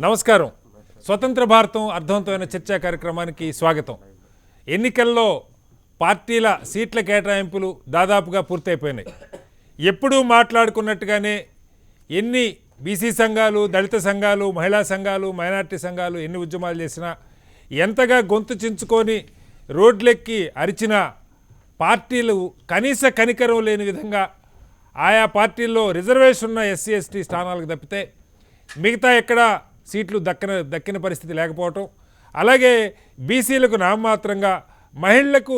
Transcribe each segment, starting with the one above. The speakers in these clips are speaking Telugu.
నమస్కారం. స్వతంత్ర భారతం అర్థవంతమైన చర్చా కార్యక్రమానికి స్వాగతం. ఎన్నికల్లో పార్టీల సీట్ల కేటాయింపులు దాదాపుగా పూర్తయిపోయినాయి. ఎప్పుడూ మాట్లాడుకున్నట్టుగానే ఎన్ని బీసీ సంఘాలు, దళిత సంఘాలు, మహిళా సంఘాలు, మైనార్టీ సంఘాలు ఎన్ని ఉద్యమాలు చేసినా, ఎంతగా గొంతు చించుకొని రోడ్లెక్కి అరిచినా పార్టీలు కనీస కనికరం లేని విధంగా ఆయా పార్టీల్లో రిజర్వేషన్ ఉన్న ఎస్సీ ఎస్టీ స్థానాలకు తప్పితే మిగతా ఎక్కడ సీట్లు దక్కిన పరిస్థితి లేకపోవటం, అలాగే బీసీలకు నామమాత్రంగా, మహిళలకు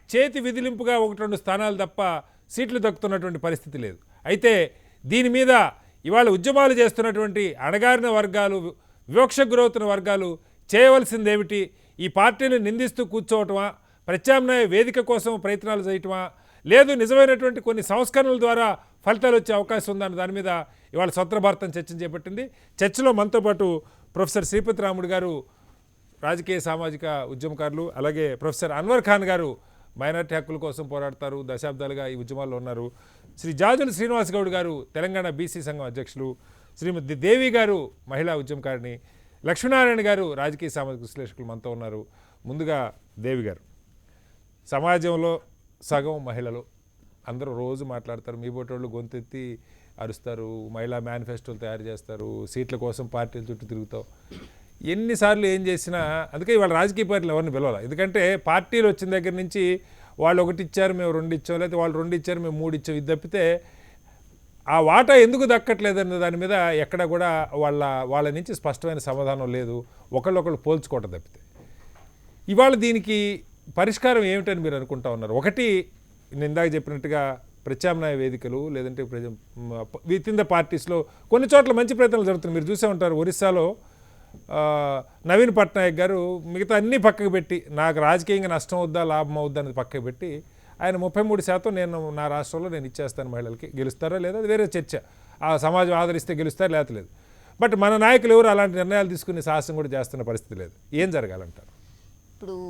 చేతి విదిలింపుగా 1-2 స్థానాలు తప్ప సీట్లు దక్కుతున్నటువంటి పరిస్థితి లేదు. అయితే దీని మీద ఇవాళ ఉద్యమాలు చేస్తున్నటువంటి అణగారిన వర్గాలు, వివక్షకు గురవుతున్న వర్గాలు చేయవలసిందేమిటి? ఈ పార్టీని నిందిస్తూ కూర్చోవటమా, ప్రత్యామ్నాయ వేదిక కోసం ప్రయత్నాలు చేయటమా, లేదు నిజమైనటువంటి కొన్ని సంస్కరణల ద్వారా ఫలితాలు వచ్చే అవకాశం ఉందన్న దాని మీద ఇవాళ స్వతంత్ర భారతం చర్చను చేపట్టింది. చర్చలో మనతో పాటు ప్రొఫెసర్ శ్రీపతి రాముడు గారు, రాజకీయ సామాజిక ఉద్యమకారులు, అలాగే ప్రొఫెసర్ అన్వర్ ఖాన్ గారు మైనార్టీ హక్కుల కోసం పోరాడతారు, దశాబ్దాలుగా ఈ ఉద్యమాల్లో ఉన్నారు. శ్రీ జాజుల శ్రీనివాస్ గౌడ్ గారు తెలంగాణ బీసీ సంఘం అధ్యక్షులు, శ్రీమతి దేవి గారు మహిళా ఉద్యమకారిణి, లక్ష్మీనారాయణ గారు రాజకీయ సామాజిక విశ్లేషకులు మనతో ఉన్నారు. ముందుగా దేవి గారు, సమాజంలో సగం మహిళలు అందరూ రోజు మాట్లాడతారు, మీ బోటోళ్ళు గొంతెత్తి అరుస్తారు, మహిళా మేనిఫెస్టోలు తయారు చేస్తారు, సీట్ల కోసం పార్టీల చుట్టూ తిరుగుతావు, ఎన్నిసార్లు ఏం చేసినా. అందుకే ఇవాళ రాజకీయ పార్టీలు ఎవరిని పిలవాలి. ఎందుకంటే పార్టీలు వచ్చిన దగ్గర నుంచి వాళ్ళు 1 ఇచ్చారు, మేము 2 ఇచ్చాం, లేకపోతే వాళ్ళు 2 ఇచ్చారు, మేము 3 ఇచ్చాం, ఇది తప్పితే ఆ వాటా ఎందుకు దక్కట్లేదన్న దాని మీద ఎక్కడ కూడా వాళ్ళ నుంచి స్పష్టమైన సమాధానం లేదు. ఒకళ్ళొకళ్ళు పోల్చుకోవటం తప్పితే. ఇవాళ దీనికి పరిష్కారం ఏమిటని మీరు అనుకుంటా ఉన్నారు? ఒకటి, నేను ఇందాక చెప్పినట్టుగా ప్రత్యామ్నాయ వేదికలు, లేదంటే విత్ ఇన్ ద పార్టీస్లో కొన్ని చోట్ల మంచి ప్రయత్నాలు జరుగుతున్నాయి. మీరు చూసే ఉంటారు, ఒరిస్సాలో నవీన్ పట్నాయక్ గారు మిగతా అన్నీ పక్కకు పెట్టి, నాకు రాజకీయంగా నష్టం అవుద్దా లాభం అవుద్దా అనేది పక్కకు పెట్టి, ఆయన 33% నేను నా రాష్ట్రంలో నేను ఇచ్చేస్తాను మహిళలకి, గెలుస్తారా లేదా అది వేరే చర్చ, ఆ సమాజం ఆదరిస్తే గెలుస్తారా లేదు. బట్ మన నాయకులు ఎవరు అలాంటి నిర్ణయాలు తీసుకునే సాహసం కూడా చేస్తున్న పరిస్థితి లేదు. ఏం జరగాలంటారు? ఇప్పుడు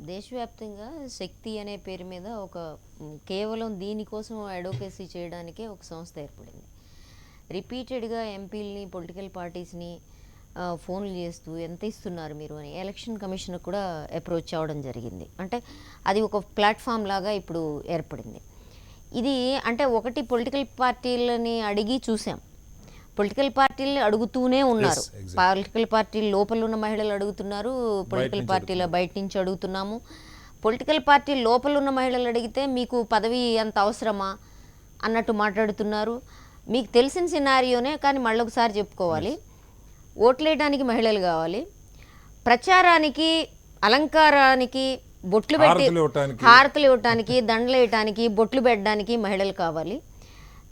దేశవ్యాప్తంగా శక్తి అనే పేరు మీద ఒక కేవలం దీనికోసం అడ్వొకేసీ చేయడానికే ఒక సంస్థ ఏర్పడింది. రిపీటెడ్గా ఎంపీలని, పొలిటికల్ పార్టీస్ని ఫోన్లు చేస్తూ ఎంత ఇస్తున్నారు మీరు అని ఎలక్షన్ కమిషన్ కూడా అప్రోచ్ అవ్వడం జరిగింది. అంటే అది ఒక ప్లాట్ఫామ్ లాగా ఇప్పుడు ఏర్పడింది. ఇది అంటే ఒకటి పొలిటికల్ పార్టీలని అడిగి చూసాం, పొలిటికల్ పార్టీలు అడుగుతూనే ఉన్నారు, పొలిటికల్ పార్టీల లోపల ఉన్న మహిళలు అడుగుతున్నారు, పొలిటికల్ పార్టీల బయట నుంచి అడుగుతున్నాము. పొలిటికల్ పార్టీ లోపల ఉన్న మహిళలు అడిగితే మీకు పదవి అంత అవసరమా అన్నట్టు మాట్లాడుతున్నారు. మీకు తెలిసిన సినారియోనే, కానీ మళ్ళొకసారి చెప్పుకోవాలి, ఓట్లేయడానికి మహిళలు కావాలి, ప్రచారానికి, అలంకారానికి, బొట్లు పెట్టి హారతులు ఇవ్వటానికి, దండలు వేయటానికి, బొట్లు పెట్టడానికి మహిళలు కావాలి.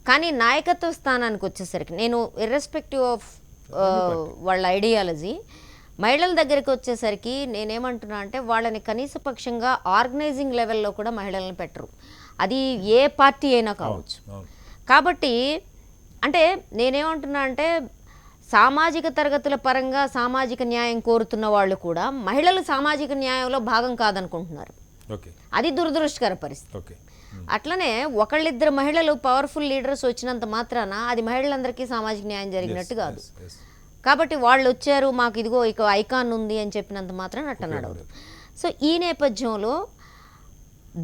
కానీ నాయకత్వ స్థానానికి వచ్చేసరికి, నేను ఇర్రెస్పెక్టివ్ ఆఫ్ వాళ్ళ ఐడియాలజీ, మహిళల దగ్గరికి వచ్చేసరికి నేనేమంటున్నా అంటే వాళ్ళని కనీస పక్షంగా ఆర్గనైజింగ్ లెవెల్లో కూడా మహిళలను పెట్టరు, అది ఏ పార్టీ అయినా కావచ్చు. కాబట్టి అంటే నేనేమంటున్నా అంటే సామాజిక తరగతుల పరంగా సామాజిక న్యాయం కోరుతున్న వాళ్ళు కూడా మహిళలు సామాజిక న్యాయంలో భాగం కాదనుకుంటున్నారు. అది దురదృష్టకర పరిస్థితి. అట్లనే ఒకళ్ళిద్దరు మహిళలు పవర్ఫుల్ లీడర్స్ వచ్చినంత మాత్రాన అది మహిళలందరికీ సామాజిక న్యాయం జరిగినట్టు కాదు. కాబట్టి వాళ్ళు వచ్చారు, మాకు ఇదిగో ఇక ఐకాన్ ఉంది అని చెప్పినంత మాత్రాన అట్ట నడవదు. సో ఈ నేపథ్యంలో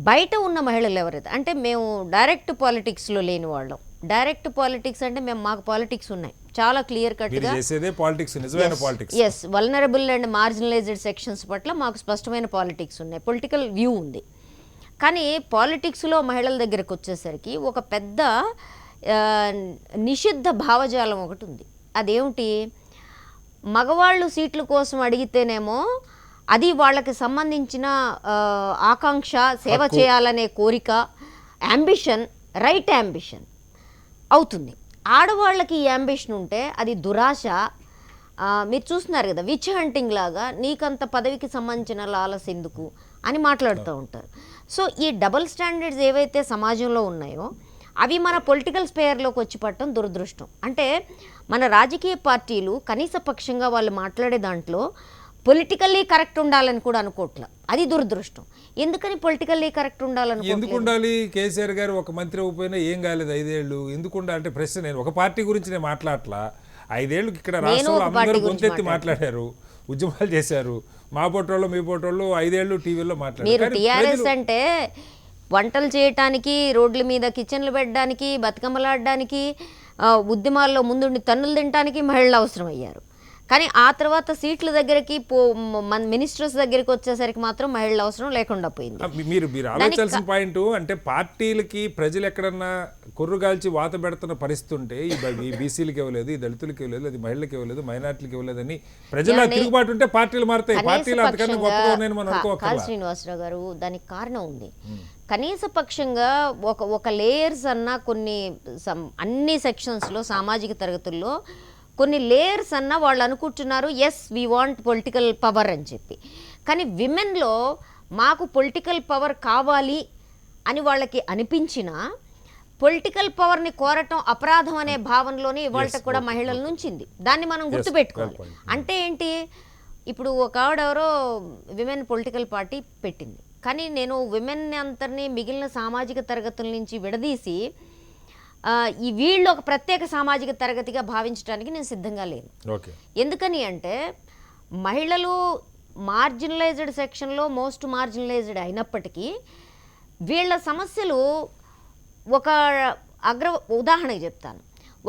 బయట ఉన్న మహిళలు ఎవరైతే, అంటే మేము డైరెక్ట్ పాలిటిక్స్లో లేని వాళ్ళం, డైరెక్ట్ పాలిటిక్స్ అంటే మాకు పాలిటిక్స్ ఉన్నాయి చాలా క్లియర్ కట్గా, yes, vulnerable and marginalised sections పట్ల మాకు స్పష్టమైన పాలిటిక్స్ ఉన్నాయి, పొలిటికల్ వ్యూ ఉంది. కానీ పాలిటిక్స్లో మహిళల దగ్గరకు వచ్చేసరికి ఒక పెద్ద నిషిద్ధ భావజాలం ఒకటి ఉంది. అదేమిటి, మగవాళ్ళు సీట్ల కోసం అడిగితేనేమో అది వాళ్ళకి సంబంధించిన ఆకాంక్ష, సేవ చేయాలనే కోరిక, యాంబిషన్, రైట్ యాంబిషన్ అవుతుంది. ఆడవాళ్ళకి ఈ యాంబిషన్ ఉంటే అది దురాశ. మీరు చూస్తున్నారు కదా, విచ్ హంటింగ్ లాగా నీకంత పదవికి సంబంధించిన లాలస్ ఎందుకు అని మాట్లాడుతూ ఉంటారు. సో ఈ డబుల్ స్టాండర్డ్స్ ఏవైతే సమాజంలో ఉన్నాయో అవి మన పొలిటికల్ స్పేర్లోకి వచ్చి పట్టడం దురదృష్టం. అంటే మన రాజకీయ పార్టీలు కనీస పక్షంగా వాళ్ళు మాట్లాడే దాంట్లో పొలిటికల్లీ కరెక్ట్ ఉండాలని కూడా అనుకోవట్లేదు, అది దురదృష్టం. ఎందుకని పొలిటికల్లీ కరెక్ట్ ఉండాలని ఎందుకు ఉండాలి? కేసీఆర్ గారు ఒక మంత్రి అయిపోయినా ఏం కాలేదు 5 ఏళ్ళు, ఎందుకు ఉండాలంటే ప్రశ్న. నేను ఒక పార్టీ గురించి నేను మాట్లాడట్లా, 5 ఏళ్ళకి ఇక్కడ నేను రాష్ట్రంలో ఒక పార్టీ అందరూ గురించి గొంతెత్తి మాట్లాడారు, ఉద్యమాలు చేశారు. మా పోటోళ్ళు మీ పోటోళ్ళు 5 ఏళ్ళు టీవీలో మీరు మాట్లాడారు. టీఆర్ఎస్ అంటే వంటలు చేయటానికి, రోడ్ల మీద కిచెన్లు పెట్టడానికి, బతుకమ్మలాడడానికి, ఉద్యమాల్లో ముందుండి తన్నులు తినడానికి మహిళలు అవసరం అయ్యారు. కానీ ఆ తర్వాత సీట్ల దగ్గరికి మన మినిస్టర్స్ దగ్గరికి వచ్చేసరికి మాత్రం మహిళల అవసరం లేకుండా పోయింది. మీరు ఆలోచించాల్సిన పాయింట్ అంటే పార్టీలకి ప్రజలు ఎక్కడన్నా కొర్రుగాల్చి వాత పెడుతున్న పరిస్థితి ఉంటే ఈ బీసీలకు ఇవ్వలేదు, ఈ దళితులకు ఇవ్వలేదు, అది మహిళలకు ఇవ్వలేదు, మైనార్టీలకు ఇవ్వలేదని ప్రజల తిరుగుబాటు ఉంటే పార్టీలు మారుతాయి. పార్టీలు అంతకన్నా గొప్పగా ఉన్నాయని మనం అనుకోవాలి. శ్రీనివాసరావు గారు, దానికి కారణం ఉంది. కనీస పక్షంగా ఒక లేయర్స్ అన్న కొన్ని అన్ని సెక్షన్స్లో సామాజిక తరగతుల్లో కొన్ని లేయర్స్ అన్న వాళ్ళు అనుకుంటున్నారు yes we want political power అని చెప్పి. కానీ విమెన్లో మాకు పొలిటికల్ పవర్ కావాలి అని వాళ్ళకి అనిపించిన పొలిటికల్ పవర్ని కోరటం అపరాధం అనే భావనలోనే ఇవాళ కూడా మహిళల నుంచింది. దాన్ని మనం గుర్తుపెట్టుకోవాలి. అంటే ఏంటి, ఇప్పుడు ఒక ఆవిడెవరో విమెన్ పొలిటికల్ పార్టీ పెట్టింది, కానీ నేను విమెన్ అంతర్ని మిగిలిన సామాజిక తరగతుల నుంచి విడదీసి ఈ వీళ్ళు ఒక ప్రత్యేక సామాజిక తరగతిగా భావించడానికి నేను సిద్ధంగా లేను. ఎందుకని అంటే మహిళలు మార్జినలైజ్డ్ సెక్షన్లో మోస్ట్ మార్జినలైజ్డ్ అయినప్పటికీ వీళ్ళ సమస్యలు ఒక ఉదాహరణకి చెప్తాను.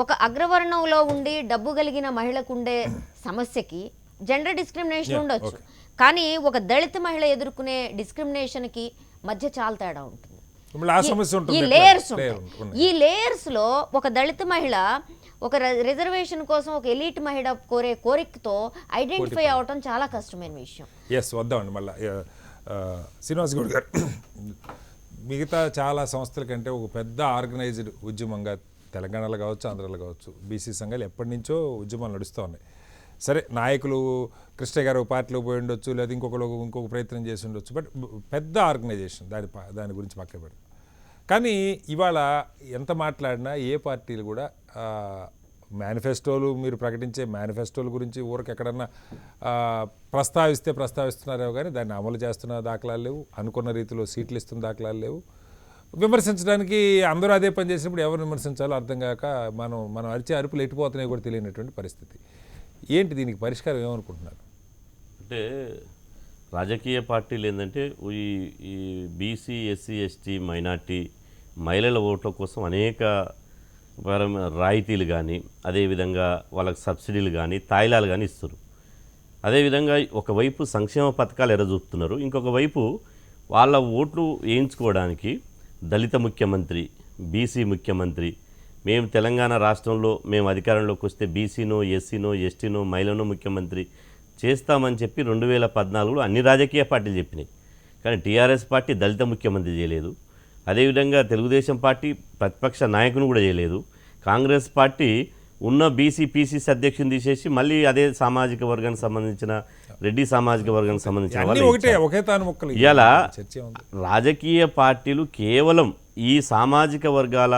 ఒక అగ్రవర్ణంలో ఉండి డబ్బు కలిగిన మహిళకు ఉండే సమస్యకి జెండర్ డిస్క్రిమినేషన్ ఉండొచ్చు, కానీ ఒక దళిత మహిళ ఎదుర్కొనే డిస్క్రిమినేషన్కి మధ్య చాలా తేడా ఉంటుంది. ఈ లేయర్స్ లో ఒక దళిత మహిళ ఒక రిజర్వేషన్ కోసం ఒక ఎలీట్ మహిళ కోరే కోరికతో ఐడెంటిఫై అవటం చాలా కష్టమైన విషయం. వద్దామండి మళ్ళీ శ్రీనివాస్ గౌడ్ గారు, మిగతా చాలా సంస్థల కంటే ఒక పెద్ద ఆర్గనైజ్డ్ ఉద్యమంగా తెలంగాణలో కావచ్చు, ఆంధ్రాలో కావచ్చు, బీసీ సంఘాలు ఎప్పటి నుంచో ఉద్యమాలు నడుస్తూ ఉన్నాయి. సరే, నాయకులు కృష్ణ గారు పార్టీలో పోయి ఉండొచ్చు, లేదా ఇంకొక ప్రయత్నం చేసి ఉండొచ్చు, బట్ పెద్ద ఆర్గనైజేషన్, దాని గురించి పక్కన పెడతాం. కానీ ఇవాళ ఎంత మాట్లాడినా ఏ పార్టీలు కూడా మేనిఫెస్టోలు, మీరు ప్రకటించే మేనిఫెస్టోల గురించి ఊరికి ఎక్కడన్నా ప్రస్తావిస్తున్నారేమో కానీ దాన్ని అమలు చేస్తున్న దాఖలాలు లేవు, అనుకున్న రీతిలో సీట్లు ఇస్తున్న దాఖలాలు లేవు. విమర్శించడానికి అందరూ అదే పని చేసినప్పుడు ఎవరు విమర్శించాలో అర్థం కాక మనం అరిచే అరుపులు ఎట్టిపోతున్నాయి కూడా తెలియనటువంటి పరిస్థితి. ఏంటి దీనికి పరిష్కారం ఏమనుకుంటున్నారు? అంటే రాజకీయ పార్టీలు ఏంటంటే ఈ బీసీ, ఎస్సీ, ఎస్టీ, మైనార్టీ మహిళల ఓట్ల కోసం అనేక రాయితీలు కానీ, అదేవిధంగా వాళ్ళకి సబ్సిడీలు కానీ, తాయిలాలు కానీ ఇస్తారు. అదేవిధంగా ఒకవైపు సంక్షేమ పథకాలు ఎర్రజూపుతున్నారు, ఇంకొక వైపు వాళ్ళ ఓట్లు వేయించుకోవడానికి దళిత ముఖ్యమంత్రి, బీసీ ముఖ్యమంత్రి, మేము తెలంగాణ రాష్ట్రంలో మేము అధికారంలోకి వస్తే బీసీనో, ఎస్సీనో, ఎస్టీనో, మహిళనో ముఖ్యమంత్రి చేస్తామని చెప్పి 2014లో అన్ని రాజకీయ పార్టీలు చెప్పినాయి. కానీ టీఆర్ఎస్ పార్టీ దళిత ముఖ్యమంత్రి చేయలేదు. అదేవిధంగా తెలుగుదేశం పార్టీ ప్రతిపక్ష నాయకుని కూడా చేయలేదు. కాంగ్రెస్ పార్టీ ఉన్న బీసీ, పీసీసీ అధ్యక్షుని తీసేసి మళ్ళీ అదే సామాజిక వర్గానికి సంబంధించిన రెడ్డి సామాజిక వర్గానికి సంబంధించిన ఇలా రాజకీయ పార్టీలు కేవలం ఈ సామాజిక వర్గాల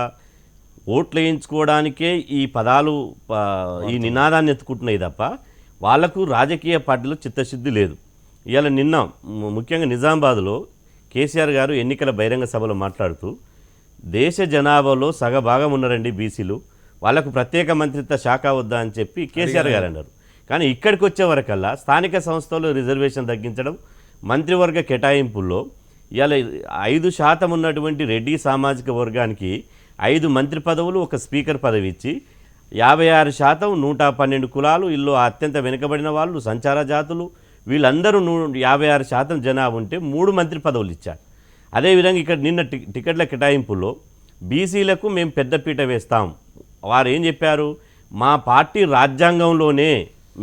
ఓట్లు వేయించుకోవడానికే ఈ పదాలు, ఈ నినాదాన్ని ఎత్తుకుంటున్నాయి తప్ప వాళ్లకు రాజకీయ పార్టీలో చిత్తశుద్ధి లేదు. ఇవాళ నిన్న ముఖ్యంగా నిజామాబాద్లో కేసీఆర్ గారు ఎన్నికల బహిరంగ సభలో మాట్లాడుతూ దేశ జనాభాలో సగభాగం ఉన్నారండి బీసీలు, వాళ్లకు ప్రత్యేక మంత్రిత్వ శాఖ వద్దా అని చెప్పి కేసీఆర్ గారు అన్నారు. కానీ ఇక్కడికి వచ్చే వరకల్లా స్థానిక సంస్థల్లో రిజర్వేషన్ తగ్గించడం, మంత్రివర్గ కేటాయింపుల్లో ఇవాళ 5% ఉన్నటువంటి రెడ్డి సామాజిక వర్గానికి 5 మంత్రి పదవులు, ఒక స్పీకర్ పదవి ఇచ్చి 56% 112 కులాలు, ఇల్లు అత్యంత వెనుకబడిన వాళ్ళు, సంచార జాతులు, వీళ్ళందరూ 56% జనాభా ఉంటే 3 మంత్రి పదవులు ఇచ్చారు. అదేవిధంగా ఇక్కడ నిన్న టికెట్ల కేటాయింపుల్లో బీసీలకు మేము పెద్దపీట వేస్తాం. వారు ఏం చెప్పారు, మా పార్టీ రాజ్యాంగంలోనే,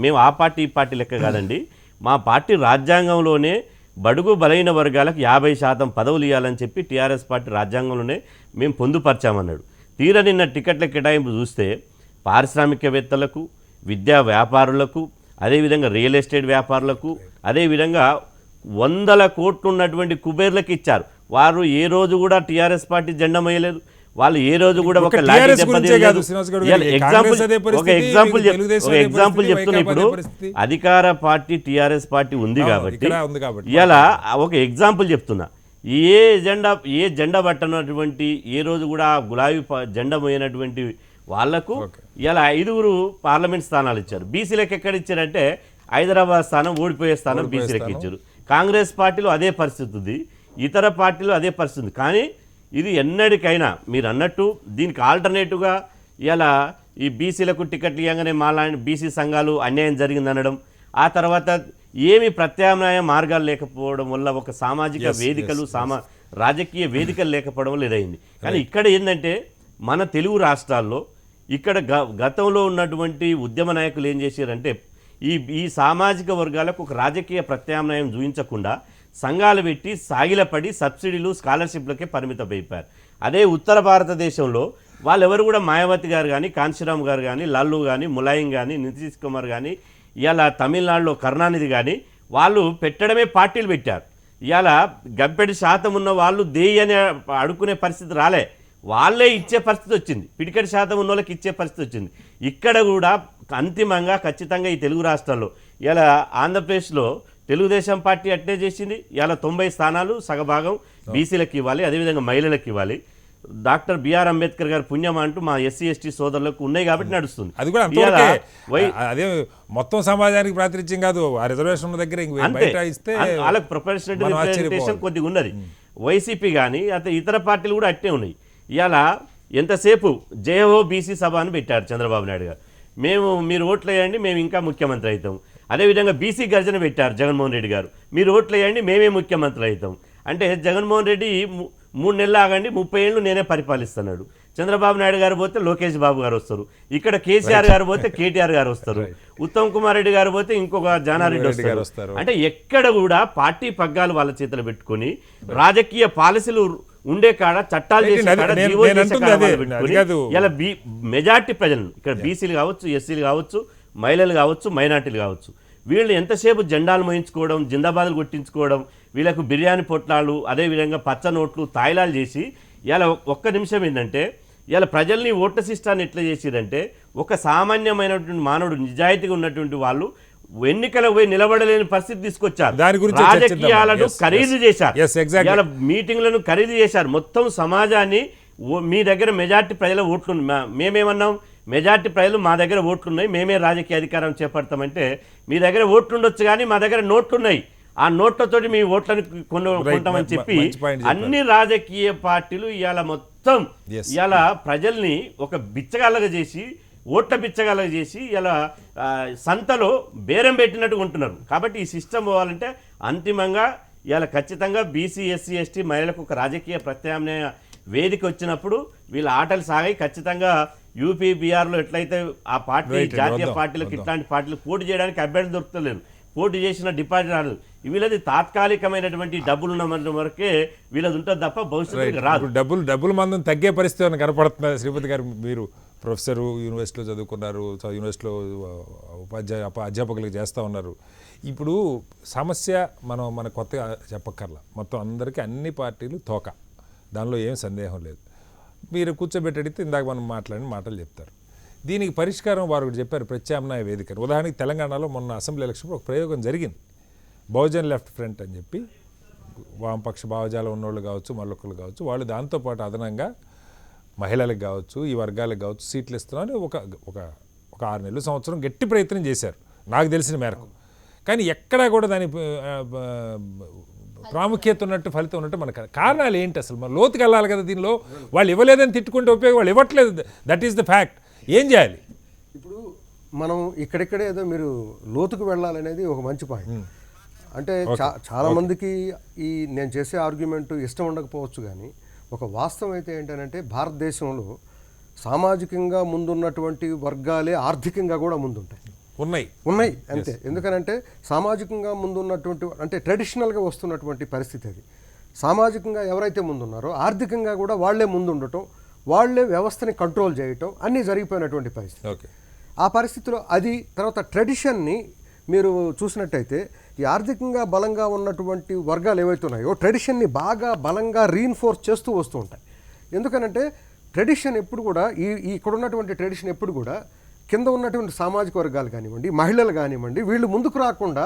మేము ఆ పార్టీ ఈ పార్టీ లెక్క కాదండి, మా పార్టీ రాజ్యాంగంలోనే బడుగు బలైన వర్గాలకు 50% పదవులు ఇవ్వాలని చెప్పి టీఆర్ఎస్ పార్టీ రాజ్యాంగంలోనే మేము పొందుపరిచామన్నాడు. తీరా నిన్న టికెట్ల కేటాయింపు చూస్తే పారిశ్రామికవేత్తలకు, విద్యా వ్యాపారులకు, అదేవిధంగా రియల్ ఎస్టేట్ వ్యాపారులకు, అదేవిధంగా 100 కోట్లు ఉన్నటువంటి కుబేర్లకు ఇచ్చారు. వారు ఏ రోజు కూడా టీఆర్ఎస్ పార్టీ జెండా మోయలేదు. వాళ్ళు ఏ రోజు కూడా ఒక ఎగ్జాంపుల్ చెప్తున్నా. ఇప్పుడు అధికార పార్టీ టీఆర్ఎస్ పార్టీ ఉంది కాబట్టి ఇలా ఒక ఎగ్జాంపుల్ చెప్తున్నా. ఏ జెండా పట్టనటువంటి, ఏ రోజు కూడా గులాబీ జెండా మోయినటువంటి వాళ్లకు ఇలా 5 పార్లమెంట్ స్థానాలు ఇచ్చారు. బీసీలకు ఎక్కడ ఇచ్చారంటే హైదరాబాద్ స్థానం, ఓడిపోయే స్థానం బీసీలకు ఇచ్చారు. కాంగ్రెస్ పార్టీలో అదే పరిస్థితి ఉంది, ఇతర పార్టీలో అదే పరిస్థితి ఉంది. కానీ ఇది ఎన్నటికైనా మీరు అన్నట్టు దీనికి ఆల్టర్నేటివ్గా ఇలా ఈ బీసీలకు టికెట్లు ఇవ్వగానే మాలాంటి బీసీ సంఘాలు అన్యాయం జరిగిందనడం, ఆ తర్వాత ఏమి ప్రత్యామ్నాయ మార్గాలు లేకపోవడం వల్ల ఒక సామాజిక వేదికలు రాజకీయ వేదికలు లేకపోవడం వల్ల ఇదైంది. కానీ ఇక్కడ ఏంటంటే మన తెలుగు రాష్ట్రాల్లో ఇక్కడ గతంలో ఉన్నటువంటి ఉద్యమ నాయకులు ఏం చేశారంటే ఈ సామాజిక వర్గాలకు ఒక రాజకీయ ప్రత్యామ్నాయం చూపించకుండా సంఘాలు పెట్టి సాగిలపడి సబ్సిడీలు స్కాలర్షిప్లకే పరిమితం అయిపోయారు. అదే ఉత్తర భారతదేశంలో వాళ్ళెవరు కూడా మాయావతి గారు కానీ, కాంశీరామ్ గారు కానీ, లల్లు కానీ, ములాయం కానీ, నితీష్ కుమార్ కానీ, ఇవాళ తమిళనాడులో కరుణానిధి కానీ వాళ్ళు పెట్టడమే పార్టీలు పెట్టారు. ఇవాళ గంపెడి శాతం ఉన్న వాళ్ళు దేయి అని అడుక్కునే పరిస్థితి రాలే, వాళ్ళే ఇచ్చే పరిస్థితి వచ్చింది. పిడికెడి శాతం ఉన్న వాళ్ళకి ఇచ్చే పరిస్థితి వచ్చింది. ఇక్కడ కూడా అంతిమంగా ఖచ్చితంగా ఈ తెలుగు రాష్ట్రాల్లో ఇలా ఆంధ్రప్రదేశ్లో తెలుగుదేశం పార్టీ అట్టే చేసింది. ఇలా 90 స్థానాలు సగభాగం బీసీలకు ఇవ్వాలి, అదేవిధంగా మహిళలకు ఇవ్వాలి. డాక్టర్ బిఆర్ అంబేద్కర్ గారు పుణ్యం అంటూ మా ఎస్సీ ఎస్టీ సోదరులకు ఉన్నాయి కాబట్టి నడుస్తుంది. అది కూడా అదే మొత్తం సమాజానికి ప్రాతినిధ్యం కాదు, ఆ రిజర్వేషన్ దగ్గర వాళ్ళకి ప్రొఫెషనల్ రిప్రజెంటేషన్ కొద్దిగా ఉన్నది. వైసీపీ కానీ అతను ఇతర పార్టీలు కూడా అట్టే ఉన్నాయి. ఇవాళ ఎంతసేపు జయహో బీసీ సభ అని పెట్టారు చంద్రబాబు నాయుడు గారు. మీరు ఓట్లు వేయండి, మేము ఇంకా ముఖ్యమంత్రి అవుతాం. అదేవిధంగా బీసీ గర్జన పెట్టారు జగన్మోహన్ రెడ్డి గారు, మీరు ఓట్లు వేయండి, మేమే ముఖ్యమంత్రి అవుతాం. అంటే జగన్మోహన్ రెడ్డి 3 నెలలు ఆగండి, 30 ఏళ్ళు నేనే పరిపాలిస్తున్నాడు. చంద్రబాబు నాయుడు గారు పోతే లోకేష్ బాబు గారు వస్తారు, ఇక్కడ కేసీఆర్ గారు పోతే కేటీఆర్ గారు వస్తారు, ఉత్తమ్ కుమార్ రెడ్డి గారు పోతే ఇంకొక జానారెడ్డి వస్తారు. అంటే ఎక్కడ కూడా పార్టీ పగ్గాలు వాళ్ళ చేతులు పెట్టుకొని రాజకీయ పాలసీలు ఉండే కాడ చట్టాలు చేసే ఇలా మెజార్టీ ప్రజలను ఇక్కడ బీసీలు కావచ్చు, ఎస్సీలు కావచ్చు, మహిళలు కావచ్చు, మైనార్టీలు కావచ్చు, వీళ్ళు ఎంతసేపు జెండాలు మోయించుకోవడం, జిందాబాదులు కొట్టించుకోవడం, వీళ్ళకు బిర్యానీ పొట్లాలు, అదేవిధంగా పచ్చ నోట్లు, తాయిలాలు చేసి ఇలా ఒక్క నిమిషం ఏంటంటే ఇలా ప్రజల్ని ఓట్ల సిస్టాన్ని ఎట్లా చేసిరంటే ఒక సామాన్యమైనటువంటి మానవుడు నిజాయితీగా ఉన్నటువంటి వాళ్ళు ఎన్నికలకు పోయి నిలబడలేని పరిస్థితి తీసుకొచ్చారు. రాజకీయాలను ఖరీదు చేశారు, మీటింగ్లను ఖరీదు చేశారు. మొత్తం సమాజాన్ని మీ దగ్గర మెజార్టీ ప్రజల ఓట్లు, మేమేమన్నాం, మెజార్టీ ప్రజలు మా దగ్గర ఓట్లున్నాయి, మేమే రాజకీయ అధికారం చేపడతామంటే మీ దగ్గర ఓట్లుండొచ్చు కానీ మా దగ్గర నోట్లున్నాయి, ఆ నోట్లతోటి మీ ఓట్లను కొంటామని చెప్పి అన్ని రాజకీయ పార్టీలు ఇవాళ మొత్తం ఇవాళ ప్రజల్ని ఒక బిచ్చగాళ్ళగా చేసి, ఓట్ల బిచ్చగాళ్ళగా చేసి ఇలా సంతలో బేరం పెట్టినట్టు ఉంటున్నారు. కాబట్టి ఈ సిస్టమ్ పోవాలంటే అంతిమంగా ఇవాళ ఖచ్చితంగా బీసీ, ఎస్సీ, ఎస్టీ మహిళలకు ఒక రాజకీయ ప్రత్యామ్నాయ వేదిక వచ్చినప్పుడు వీళ్ళ ఆటలు సాగాయి. ఖచ్చితంగా యూపీ, బీఆర్లో ఎట్లయితే ఆ పార్టీ జాతీయ పార్టీలకు ఇట్లాంటి పార్టీలు పోటీ చేయడానికి అభ్యర్థులు దొరుకుతలేరు, పోటీ చేసిన డిపాజిట్ రాదు. వీళ్ళది తాత్కాలికమైనటువంటి డబ్బులు ఉన్న వరకే వీళ్ళది ఉంటుంది తప్ప భవిష్యత్తు రాదు. డబ్బులు మందం తగ్గే పరిస్థితి కనపడుతుంది. శ్రీపతి గారు, మీరు ప్రొఫెసరు, యూనివర్సిటీలో చదువుకున్నారు, యూనివర్సిటీలో అధ్యాపకులకు చేస్తూ ఉన్నారు. ఇప్పుడు సమస్య మన కొత్తగా చెప్పక్కర్లా, మొత్తం అందరికీ అన్ని పార్టీలు తోక, దానిలో ఏం సందేహం లేదు. మీరు కూర్చోబెట్టి అడిగితే ఇందాక మనం మాట్లాడిన మాటలు చెప్తారు. దీనికి పరిష్కారం వారు చెప్పారు, ప్రత్యామ్నాయ వేదిక. ఉదాహరణకి తెలంగాణలో మొన్న అసెంబ్లీ ఎలక్షన్లో ఒక ప్రయోగం జరిగింది. బహుజన్ లెఫ్ట్ ఫ్రంట్ అని చెప్పి వామపక్ష భావజాలం ఉన్నోళ్ళు కావచ్చు, మరొకళ్ళు కావచ్చు, వాళ్ళు దాంతోపాటు అదనంగా మహిళలకు కావచ్చు, ఈ వర్గాలకు కావచ్చు సీట్లు ఇస్తున్నామని ఒక 6 నెలలు, సంవత్సరం గట్టి ప్రయత్నం చేశారు నాకు తెలిసిన మేరకు. కానీ ఎక్కడా కూడా దాని ప్రాముఖ్యత ఉన్నట్టు, ఫలితం ఉన్నట్టు మనకు కారణాలు ఏంటి? అసలు మన లోతుకి వెళ్ళాలి కదా దీనిలో. వాళ్ళు ఇవ్వలేదని తిట్టుకుంటే ఉపయోగం, వాళ్ళు ఇవ్వట్లేదు, దట్ ఈస్ ద ఫ్యాక్ట్. ఏం చేయాలి? ఇప్పుడు మనం ఇక్కడిక్కడే ఏదో మీరు లోతుకు వెళ్ళాలనేది ఒక మంచి పాయింట్. అంటే చాలా మందికి ఈ నేను చేసే ఆర్గ్యుమెంట్ ఇష్టం ఉండకపోవచ్చు, కానీ ఒక వాస్తవం అయితే ఏంటంటే భారతదేశంలో సామాజికంగా ముందున్నటువంటి వర్గాలే ఆర్థికంగా కూడా ముందుంటాయి, ఉన్నాయి అంతే. ఎందుకనంటే సామాజికంగా ముందున్నటువంటి అంటే ట్రెడిషనల్గా వస్తున్నటువంటి పరిస్థితి అది. సామాజికంగా ఎవరైతే ముందున్నారో ఆర్థికంగా కూడా వాళ్లే ముందుండటం, వాళ్లే వ్యవస్థని కంట్రోల్ చేయటం అన్నీ జరిగిపోయినటువంటి పరిస్థితి. ఆ పరిస్థితిలో అది తర్వాత ట్రెడిషన్ని మీరు చూసినట్టయితే ఈ ఆర్థికంగా బలంగా ఉన్నటువంటి వర్గాలు ఏవైతే ఉన్నాయో ట్రెడిషన్ని బాగా బలంగా రీఇన్ఫోర్స్ చేస్తూ వస్తూ ఉంటాయి. ఎందుకనంటే ట్రెడిషన్ ఎప్పుడు కూడా ఇక్కడ ఉన్నటువంటి ట్రెడిషన్ ఎప్పుడు కూడా కింద ఉన్నటువంటి సామాజిక వర్గాలు కానివ్వండి, మహిళలు కానివ్వండి, వీళ్ళు ముందుకు రాకుండా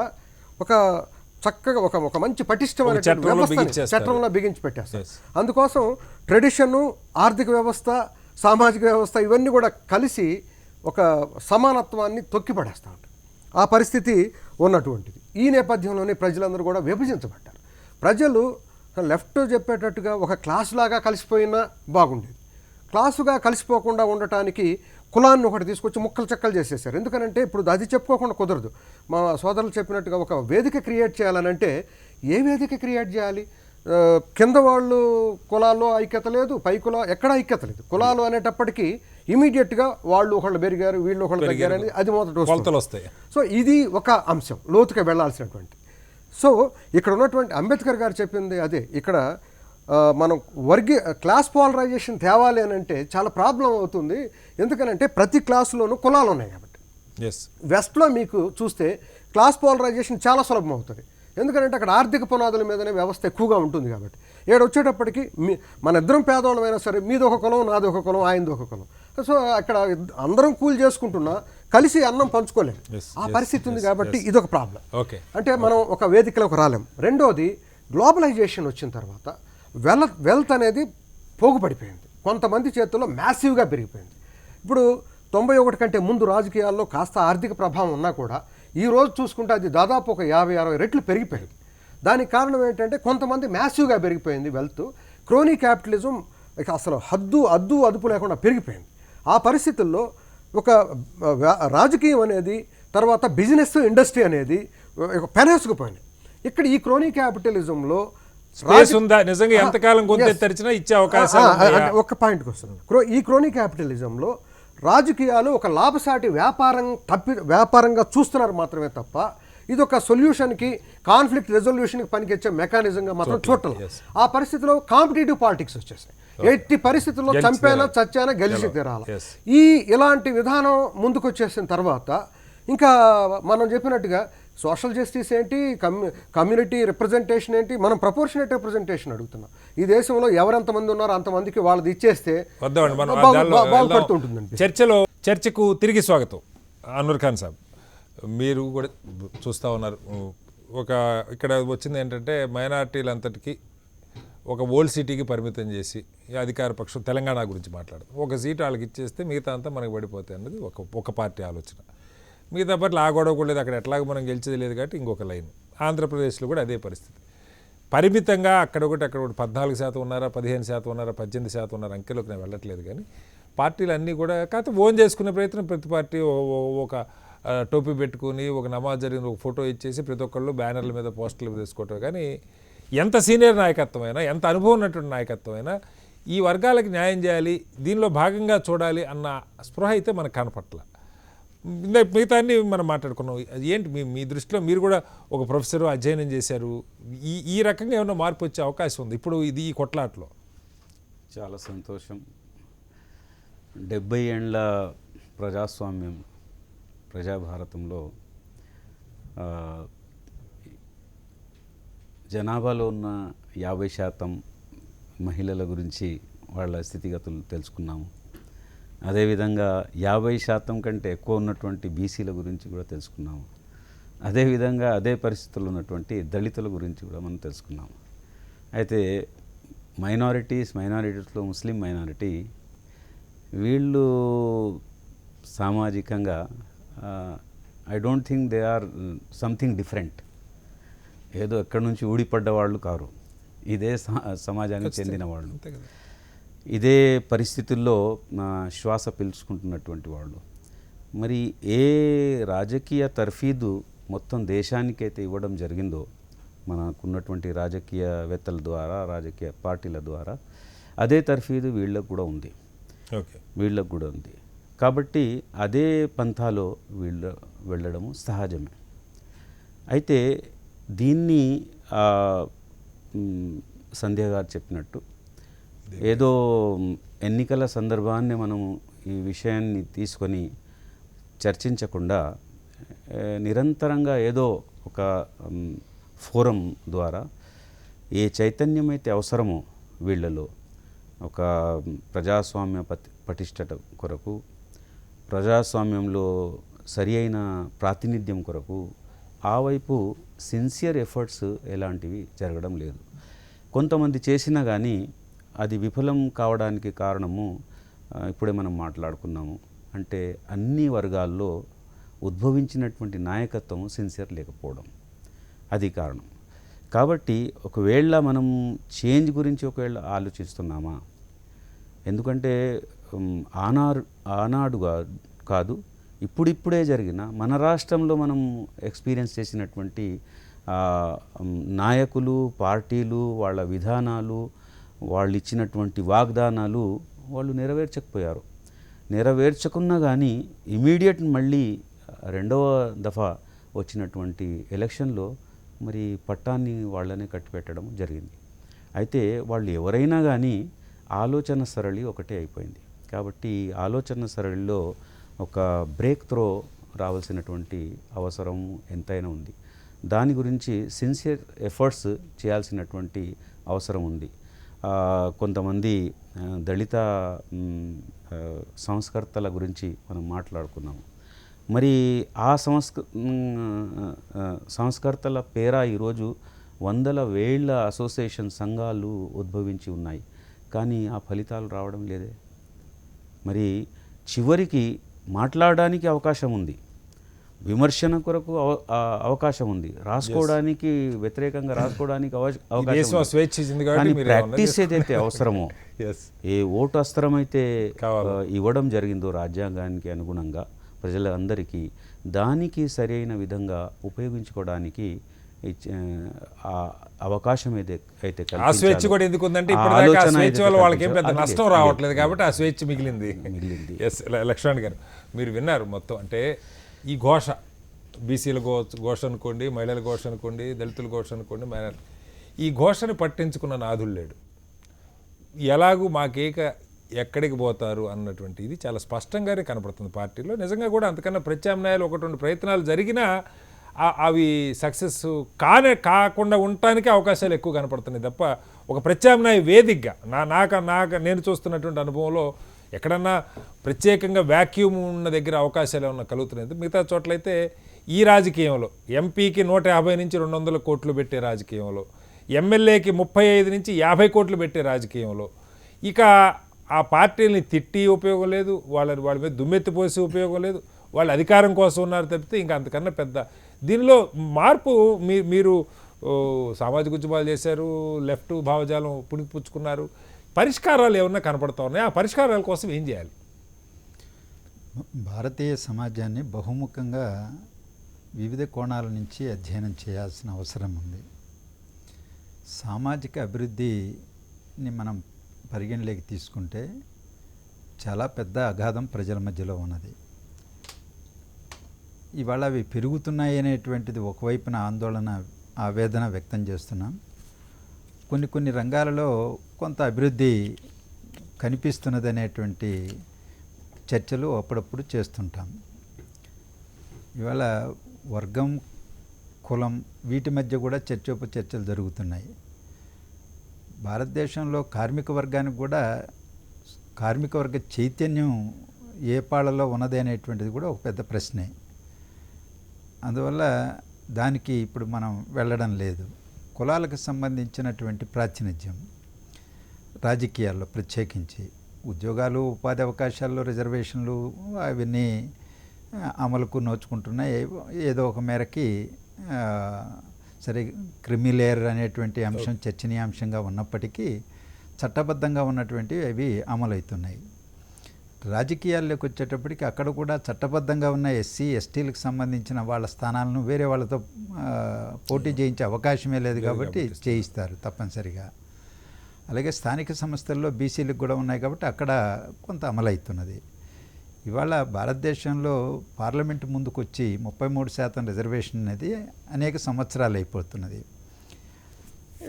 ఒక చక్కగా ఒక మంచి పటిష్టమైన చట్టంలో బిగించి పెట్టేస్తారు. అందుకోసం ట్రెడిషను, ఆర్థిక వ్యవస్థ, సామాజిక వ్యవస్థ ఇవన్నీ కూడా కలిసి ఒక సమానత్వాన్ని తొక్కిపడేస్తూ ఉంటాయి. ఆ పరిస్థితి ఉన్నటువంటిది. ఈ నేపథ్యంలోనే ప్రజలందరూ కూడా విభజించబడ్డారు. ప్రజలు లెఫ్ట్ చెప్పేటట్టుగా ఒక క్లాసు లాగా కలిసిపోయినా బాగుండేది. క్లాసుగా కలిసిపోకుండా ఉండటానికి కులాన్ని ఒకటి తీసుకొచ్చి ముక్కలు చెక్కలు చేసేసారు. ఎందుకనంటే ఇప్పుడు అది చెప్పుకోకుండా కుదరదు. మా సోదరులు చెప్పినట్టుగా ఒక వేదిక క్రియేట్ చేయాలనంటే ఏ వేదిక క్రియేట్ చేయాలి? కింద వాళ్ళు కులాల్లో ఐక్యత లేదు, పై కులం ఎక్కడ ఐక్యత లేదు. కులాలు అనేటప్పటికీ ఇమీడియట్గా వాళ్ళు ఒకళ్ళు పెరిగారు, వీళ్ళు ఒకళ్ళు తగ్గారు అనేది అది మొదట వస్తాయి. సో ఇది ఒక అంశం, లోతుగా వెళ్లాల్సినటువంటి. సో ఇక్కడ ఉన్నటువంటి అంబేద్కర్ గారు చెప్పింది అదే. ఇక్కడ మనం క్లాస్ పోలరైజేషన్ తేవాలి అని అంటే చాలా ప్రాబ్లం అవుతుంది. ఎందుకనంటే ప్రతి క్లాసులోనూ కులాలు ఉన్నాయి కాబట్టి. వెస్ట్లో మీకు చూస్తే క్లాస్ పోలరైజేషన్ చాలా సులభం అవుతుంది. ఎందుకంటే అక్కడ ఆర్థిక పునాదుల మీదనే వ్యవస్థ ఎక్కువగా ఉంటుంది కాబట్టి. ఏడు వచ్చేటప్పటికి మన ఇద్దరం పేదవాళ్ళమైనా సరే మీది ఒక కులం, నాది ఒక కులం, ఆయనది ఒక కులం. సో అక్కడ అందరం కూలి చేసుకుంటున్నా కలిసి అన్నం పంచుకోలేము. ఆ పరిస్థితి ఉంది కాబట్టి ఇదొక ప్రాబ్లం. అంటే మనం ఒక వేదికలోకి రాలేం. రెండోది గ్లోబలైజేషన్ వచ్చిన తర్వాత వెల్త్ అనేది పోగుపడిపోయింది. కొంతమంది చేతుల్లో మ్యాసివ్గా పెరిగిపోయింది. ఇప్పుడు 91 కంటే ముందు రాజకీయాల్లో కాస్త ఆర్థిక ప్రభావం ఉన్నా కూడా ఈ రోజు చూసుకుంటే అది దాదాపు ఒక 50-60 రెట్లు పెరిగిపోయింది. దానికి కారణం ఏంటంటే కొంతమంది మ్యాసివ్గా పెరిగిపోయింది వెల్త్. క్రోనీ క్యాపిటలిజం అసలు అదుపు లేకుండా పెరిగిపోయింది. ఆ పరిస్థితుల్లో ఒక రాజకీయం అనేది, తర్వాత బిజినెస్ ఇండస్ట్రీ అనేది పెనేసుకుపోయింది. ఇక్కడ ఈ క్రోనీ క్యాపిటలిజంలో నిజంగా ఎంతకాలం తెరిచినా ఇచ్చే అవకాశం. ఒక పాయింట్కి వస్తున్నాను. ఈ క్రోనీ క్యాపిటలిజంలో రాజకీయాలు ఒక లాభసాటి వ్యాపారంగా చూస్తున్నారు మాత్రమే తప్ప ఇది ఒక సొల్యూషన్కి, కాన్ఫ్లిక్ట్ రెజల్యూషన్కి పనికొచ్చే మెకానిజంగా మాత్రం చూడటం. ఆ పరిస్థితిలో కాంపిటేటివ్ పాలిటిక్స్ వచ్చేసాయి. ఎట్టి పరిస్థితుల్లో చచ్చానా గెలిచి తీరాలి. ఇలాంటి విధానం ముందుకు వచ్చేసిన తర్వాత ఇంకా మనం చెప్పినట్టుగా సోషల్ జస్టిస్ ఏంటి, కమ్యూనిటీ రిప్రజెంటేషన్ ఏంటి, మనం ప్రపోర్షనేట్ రిప్రజెంటేషన్ అడుగుతున్నాం. ఈ దేశంలో ఎవరెంతమంది ఉన్నారో అంతమందికి వాళ్ళది ఇచ్చేస్తే బాగుపడుతుంటుందండి. చర్చకు తిరిగి స్వాగతం. అన్వర్ ఖాన్ సాబ్, మీరు కూడా చూస్తూ ఉన్నారు. ఇక్కడ వచ్చింది ఏంటంటే మైనార్టీలంతటికీ ఒక ఓల్డ్ సిటీకి పరిమితం చేసి అధికార పక్షం తెలంగాణ గురించి మాట్లాడదు. ఒక సీటు వాళ్ళకి ఇచ్చేస్తే మిగతా అంతా మనకు పడిపోతాయి అన్నది ఒక పార్టీ ఆలోచన. మిగతా పార్టీలు ఆ గొడవ కూడా లేదు, అక్కడ ఎట్లాగో మనం గెలిచేది లేదు కాబట్టి ఇంకొక లైన్. ఆంధ్రప్రదేశ్లో కూడా అదే పరిస్థితి. పరిమితంగా అక్కడ ఒకటి 14% ఉన్నారా, 15% ఉన్నారా, 18% ఉన్నారా అంకెలోకి నేను వెళ్ళట్లేదు. కానీ పార్టీలు అన్నీ కూడా కాకపోతే ఓన్ చేసుకునే ప్రయత్నం ప్రతి పార్టీ ఒక టోపీ పెట్టుకుని ఒక నమాజ్ జరిగిన ఒక ఫోటో ఇచ్చేసి ప్రతి ఒక్కళ్ళు బ్యానర్ల మీద పోస్టర్లు తీసుకోవటం. కానీ ఎంత సీనియర్ నాయకత్వం అయినా, ఎంత అనుభవం ఉన్నటువంటి నాయకత్వం అయినా ఈ వర్గాలకు న్యాయం చేయాలి, దీనిలో భాగంగా చూడాలి అన్న స్పృహ అయితే మనకు కనపట్ల. మిగతా అన్ని మనం మాట్లాడుకున్నాం. ఏంటి మీ దృష్టిలో, మీరు కూడా ఒక ప్రొఫెసరు, అధ్యయనం చేశారు, ఈ రకంగా ఏమైనా మార్పు వచ్చే అవకాశం ఉంది ఇప్పుడు ఈ కొట్లాట్లో? చాలా సంతోషం. 70 ఏండ్ల ప్రజాస్వామ్యం, ప్రజాభారతంలో జనాభాలో ఉన్న 50% మహిళల గురించి వాళ్ళ స్థితిగతులు తెలుసుకున్నాము. అదేవిధంగా 50% కంటే ఎక్కువ ఉన్నటువంటి బీసీల గురించి కూడా తెలుసుకున్నాము. అదేవిధంగా అదే పరిస్థితుల్లో ఉన్నటువంటి దళితుల గురించి కూడా మనం తెలుసుకున్నాము. అయితే మైనారిటీస్లో ముస్లిం మైనారిటీ వీళ్ళు సామాజికంగా I don't think they or something different. ఏదో ఎక్కడి నుంచి ఊడిపడ్డ వాళ్ళు కారు, ఇదే సమాజానికి చెందిన వాళ్ళు, ఇదే పరిస్థితుల్లో శ్వాస పీల్చుకుంటున్నటువంటి వాళ్ళు. మరి ఏ రాజకీయ తర్ఫీదు మొత్తం దేశానికైతే ఇవ్వడం జరిగిందో మనకున్నటువంటి రాజకీయవేత్తల ద్వారా, రాజకీయ పార్టీల ద్వారా, అదే తర్ఫీదు వీళ్ళకు కూడా ఉంది. కాబట్టి అదే పంథాలో వీళ్ళు వెళ్ళడము సహజమే. అయితే దీన్ని సంధ్య గారు చెప్పినట్టు ఏదో ఎన్నికల సందర్భాన్ని మనము ఈ విషయాన్ని తీసుకొని చర్చించకుండా నిరంతరంగా ఏదో ఒక ఫోరం ద్వారా ఏ చైతన్యం అయితే అవసరమో వీళ్ళలో ఒక ప్రజాస్వామ్య పటిష్టత కొరకు, ప్రజాస్వామ్యంలో సరి అయిన ప్రాతినిధ్యం కొరకు ఆ వైపు సిన్సియర్ ఎఫర్ట్స్ ఎలాంటివి జరగడం లేదు. కొంతమంది చేసినా కానీ అది విఫలం కావడానికి కారణము ఇప్పుడే మనం మాట్లాడుకున్నాము. అంటే అన్ని వర్గాల్లో ఉద్భవించినటువంటి నాయకత్వం సిన్సియర్ లేకపోవడం, అది కారణం. కాబట్టి ఒకవేళ మనం చేంజ్ గురించి ఒకవేళ ఆలోచిస్తున్నామా, ఎందుకంటే ఆనాడుగా కాదు, ఇప్పుడిప్పుడే జరిగిన మన రాష్ట్రంలో మనం ఎక్స్పీరియన్స్ చేసినటువంటి నాయకులు, పార్టీలు, వాళ్ళ విధానాలు, వాళ్ళు ఇచ్చినటువంటి వాగ్దానాలు వాళ్ళు నెరవేర్చకపోయారు. నెరవేర్చకున్నా కానీ ఇమీడియట్ మళ్ళీ రెండవ దఫా వచ్చినటువంటి ఎలక్షన్లో మరి పట్టాన్ని వాళ్ళనే కట్టిపెట్టడం జరిగింది. అయితే వాళ్ళు ఎవరైనా కానీ ఆలోచన సరళి ఒకటే అయిపోయింది. కాబట్టి ఆలోచన సరళిలో ఒక బ్రేక్ త్రో రావాల్సినటువంటి అవసరం ఎంతైనా ఉంది. దాని గురించి సిన్సియర్ ఎఫర్ట్స్ చేయాల్సినటువంటి అవసరం ఉంది. కొంతమంది దళిత సంస్కర్తల గురించి మనం మాట్లాడుకున్నాము. మరి ఆ సంస్కర్తల పేర ఈరోజు వందల వేల అసోసియేషన్ సంఘాలు ఉద్భవించి ఉన్నాయి, కానీ ఆ ఫలితాలు రావడం లేదే. మరి చివరికి మాట్లాడడానికి అవకాశం ఉంది, విమర్శన కొరకు అవకాశం ఉంది, రాసుకోవడానికి వ్యతిరేకంగా రాసుకోవడానికి అవకాశం ఉంది. కానీ ప్రాక్టీస్ ఏదైతే అవసరమో, ఏ ఓటు అస్త్రం అయితే ఇవ్వడం జరిగిందో రాజ్యాంగానికి అనుగుణంగా ప్రజలందరికీ, దానికి సరైన విధంగా ఉపయోగించుకోవడానికి అవకాశం అయితే ఆ స్వేచ్ఛ కూడా ఎందుకు ఉందంటే వాళ్ళకి ఏం పెద్ద నష్టం రావట్లేదు కాబట్టి ఆ స్వేచ్ఛ మిగిలింది. ఎస్ లక్ష్మణ్ గారు, మీరు విన్నారు మొత్తం. అంటే ఈ ఘోష, బీసీల ఘోష అనుకోండి, మహిళల ఘోష అనుకోండి, దళితుల ఘోష అనుకోండి, ఈ ఘోషని పట్టించుకున్న నాథులు లేడు. ఎలాగూ మాకేక ఎక్కడికి పోతారు అన్నటువంటి ఇది చాలా స్పష్టంగానే కనపడుతుంది పార్టీలో. నిజంగా కూడా అంతకన్నా ప్రత్యామ్నాయాలు ఒకటి రెండు ప్రయత్నాలు జరిగినా అవి సక్సెస్ కాకుండా ఉండటానికి అవకాశాలు ఎక్కువ కనపడుతున్నాయి తప్ప ఒక ప్రత్యామ్నాయ వేదికగా నేను చూస్తున్నటువంటి అనుభవంలో ఎక్కడన్నా ప్రత్యేకంగా వ్యాక్యూమ్ ఉన్న దగ్గర అవకాశాలు ఏమన్నా కలుగుతున్నాయి. మిగతా చోట్లయితే ఈ రాజకీయంలో ఎంపీకి 150 నుంచి 200 కోట్లు పెట్టే రాజకీయంలో, ఎమ్మెల్యేకి 35 నుంచి 50 కోట్లు పెట్టే రాజకీయంలో ఇక ఆ పార్టీని తిట్టి ఉపయోగం లేదు, వాళ్ళ మీద దుమ్మెత్తిపోసి ఉపయోగం లేదు. వాళ్ళు అధికారం కోసం ఉన్నారు తప్పితే ఇంకా అంతకన్నా పెద్ద దీనిలో మార్పు మీరు సామాజిక ఉద్యమాలు చేశారు, లెఫ్ట్ భావజాలం పుణికిపుచ్చుకున్నారు, పరిష్కారాలు ఏమన్నా కనపడుతూ ఉన్నాయి. ఆ పరిష్కారాల కోసం ఏం చేయాలి? భారతీయ సమాజాన్ని బహుముఖంగా వివిధ కోణాల నుంచి అధ్యయనం చేయాల్సిన అవసరం ఉంది. సామాజిక అభివృద్ధిని మనం పరిగణలోకి తీసుకుంటే చాలా పెద్ద అగాధం ప్రజల మధ్యలో ఉన్నది. ఇవాళ అవి పెరుగుతున్నాయి అనేటువంటిది ఒకవైపున ఆందోళన, ఆవేదన వ్యక్తం చేస్తున్నాం. కొన్ని రంగాలలో కొంత అభివృద్ధి కనిపిస్తున్నది అనేటువంటి చర్చలు అప్పుడప్పుడు చేస్తుంటాం. ఇవాళ వర్గం, కులం వీటి మధ్య కూడా చర్చోపచర్చలు జరుగుతున్నాయి. భారతదేశంలో కార్మిక వర్గానికి కూడా కార్మిక వర్గ చైతన్యం ఏ పాళ్ళలో ఉన్నది అనేటువంటిది కూడా ఒక పెద్ద ప్రశ్నే. అందువల్ల దానికి ఇప్పుడు మనం వెళ్ళడం లేదు. కులాలకు సంబంధించినటువంటి ప్రాతినిధ్యం రాజకీయాల్లో ప్రత్యేకించి ఉద్యోగాలు, ఉపాధి అవకాశాల్లో రిజర్వేషన్లు అవన్నీ అమలుకు నోచుకుంటున్నాయి. ఏదో ఒక మేరకి సరే క్రిమిలేయర్ అనేటువంటి అంశం చర్చనీయాంశంగా ఉన్నప్పటికీ చట్టబద్ధంగా ఉన్నటువంటివి అవి అమలవుతున్నాయి. రాజకీయాల్లోకి వచ్చేటప్పటికి అక్కడ కూడా చట్టబద్ధంగా ఉన్న ఎస్సీ ఎస్టీలకు సంబంధించిన వాళ్ళ స్థానాలను వేరే వాళ్ళతో పోటీ చేయించే అవకాశమే లేదు కాబట్టి చేయిస్తారు తప్పనిసరిగా. అలాగే స్థానిక సంస్థల్లో బీసీలకు కూడా ఉన్నాయి కాబట్టి అక్కడ కొంత అమలవుతున్నది. ఇవాళ భారతదేశంలో పార్లమెంటు ముందుకు వచ్చి 33% రిజర్వేషన్ అనేది అనేక సంవత్సరాలు అయిపోతున్నది.